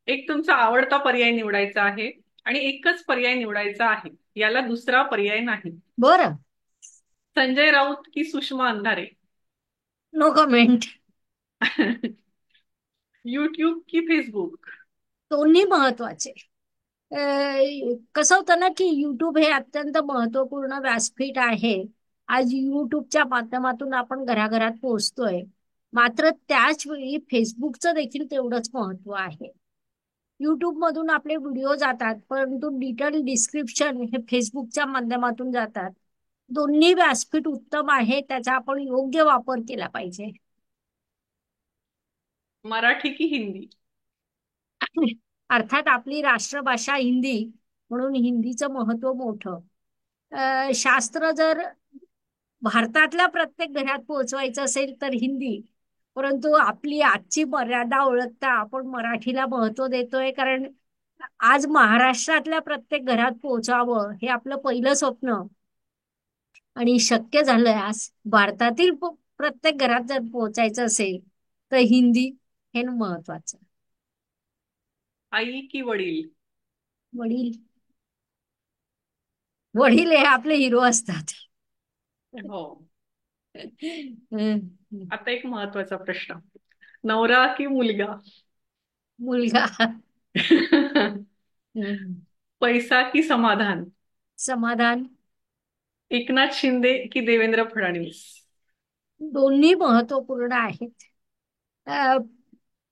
एक तुमचा आवडता पर्याय निवडायचा आहे आणि एकच पर्याय निवडायचा आहे. याला दुसरा पर्याय नाही. बरं. संजय राऊत की Sushma Andhare? No comment. YouTube की फेसबुक? दोन्ही महत्वाचे. कसं होतं ना की युट्यूब हे अत्यंत महत्वपूर्ण व्यासपीठ आहे. आज युट्यूबच्या माध्यमातून आपण घराघरात पोहोचतोय. मात्र त्याच वेळी फेसबुकचं देखील तेवढंच महत्व आहे. युट्यूब मधून आपले व्हिडिओ जातात, परंतु डिटेल डिस्क्रिप्शन हे फेसबुकच्या माध्यमातून जातात. दोन्ही व्यासपीठ उत्तम आहे, त्याचा आपण योग्य वापर केला पाहिजे. मराठी की हिंदी? अर्थात आपली राष्ट्रभाषा हिंदी, म्हणून हिंदीचं महत्व मोठं. शास्त्र जर भारतातल्या प्रत्येक घरात पोहोचवायचं असेल तर हिंदी, परंतु आपली आजची मर्यादा ओळखता आपण मराठीला महत्व देतोय. कारण आज महाराष्ट्रातल्या प्रत्येक घरात पोहोचावं हे आपलं पहिलं स्वप्न आणि शक्य झालंय. आज भारतातील प्रत्येक घरात जर पोहोचायचं असेल तर हिंदी हे महत्वाचं. आई की वडील? वडील. वडील हे आपले हिरो असतात. हो. हम्म. आता एक महत्वाचा प्रश्न. नवरा की मुलगा? मुलगा. हम्म. पैसा की समाधान? समाधान. एकनाथ शिंदे की देवेंद्र फडणवीस? दोन्ही महत्वपूर्ण आहेत. अ,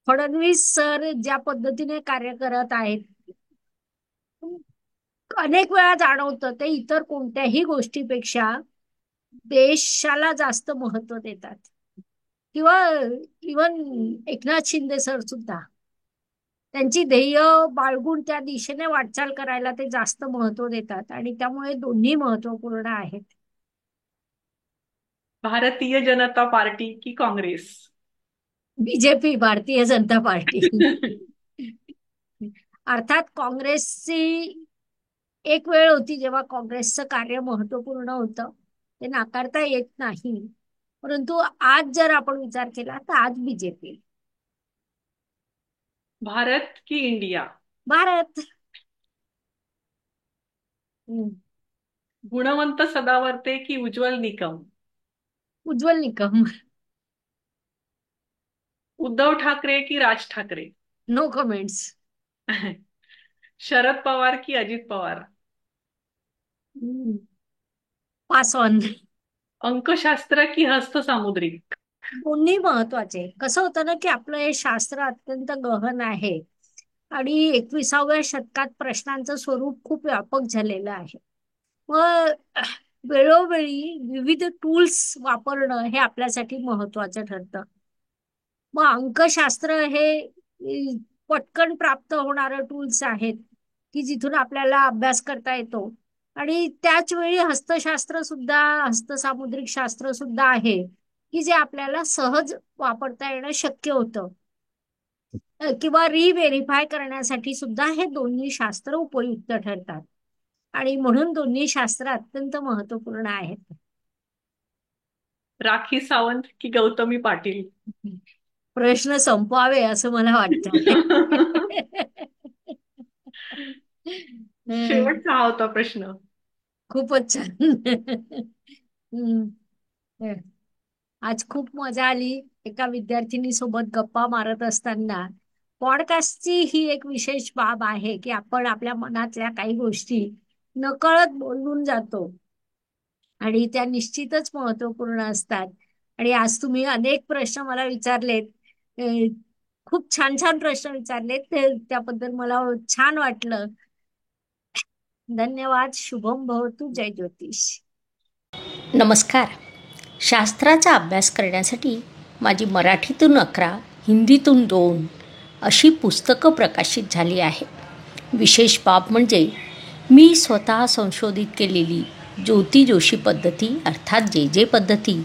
फडणवीस सर ज्या पद्धतीने कार्य करत आहेत, अनेक वेळा जाणवतं ते इतर कोणत्याही गोष्टीपेक्षा देशाला जास्त महत्व देतात. किंवा इवन एकनाथ शिंदे सर सुद्धा त्यांची ध्येय बाळगून त्या दिशेने वाटचाल करायला ते जास्त महत्व देतात आणि त्यामुळे दोन्ही महत्वपूर्ण आहेत. भारतीय जनता पार्टी की काँग्रेस? BJP, Bharatiya Janata party. अर्थात काँग्रेसची एक वेळ होती जेव्हा काँग्रेसचं कार्य महत्वपूर्ण होतं, ते नाकारता येत नाही. परंतु आज जर आपण विचार केला तर आज बीजेपी. भारत की इंडिया? भारत. हम्म. गुणवंत सदावर्ते की उज्ज्वल निकम? उज्ज्वल निकम. उद्धव ठाकरे की राज ठाकरे? No comments. शरद पवार की अजित पवार? Pass on. अंकशास्त्र की हस्तसामुद्रिक? दोन्ही महत्वाचे. कसं होतं ना की आपलं हे शास्त्र अत्यंत गहन आहे आणि 21व्या शतकात प्रश्नांचं स्वरूप खूप व्यापक झालेलं आहे. व वेळोवेळी विविध टूल्स वापरणं हे आपल्यासाठी महत्वाचं ठरतं. मग अंकशास्त्र हे पटकन प्राप्त होणारं टूल्स आहेत की जिथून आपल्याला अभ्यास करता येतो. आणि त्याच वेळी हस्तशास्त्र सुद्धा, हस्तसामुद्रिक शास्त्र सुद्धा आहे की जे आपल्याला सहज वापरता येणं शक्य होतं. किंवा रिव्हेरीफाय करण्यासाठी सुद्धा हे दोन्ही शास्त्र उपयुक्त ठरतात आणि म्हणून दोन्ही शास्त्र अत्यंत महत्वपूर्ण आहेत. राखी सावंत की गौतमी पाटील? प्रश्न संपवावे असं मला वाटतं. शेवटचा हा होता प्रश्न. खूपच छान. आज खूप मजा आली एका विद्यार्थिनी सोबत गप्पा मारत असताना. पॉडकास्टची ही एक विशेष बाब आहे की आपण आपल्या मनातल्या काही गोष्टी नकळत बोलून जातो आणि त्या निश्चितच महत्वपूर्ण असतात. आणि आज तुम्ही अनेक प्रश्न मला विचारलेत. खूप छान छान प्रश्न विचारलेत, त्याबद्दल मला छान वाटलं. धन्यवाद. शुभम भवतु. जय ज्योतिष. नमस्कार. शास्त्राचा अभ्यास करण्यासाठी माझी मराठीतून 11, हिंदीतून 2 अशी पुस्तकं प्रकाशित झाली आहे. विशेष बाब म्हणजे मी स्वतः संशोधित केलेली ज्योती जोशी पद्धती अर्थात जे पद्धती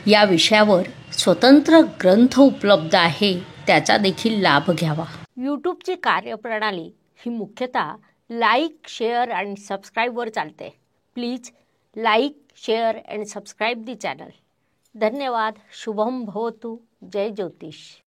या विषयावर स्वतंत्र ग्रंथ उपलब्ध आहे, त्याचा देखील लाभ घ्यावा. यूट्यूबची कार्यप्रणाली ही मुख्यतः लाईक, शेअर आणि सबस्क्राईबवर चालते. Please like, share and subscribe the channel. धन्यवाद. शुभम भवतु. जय ज्योतिष.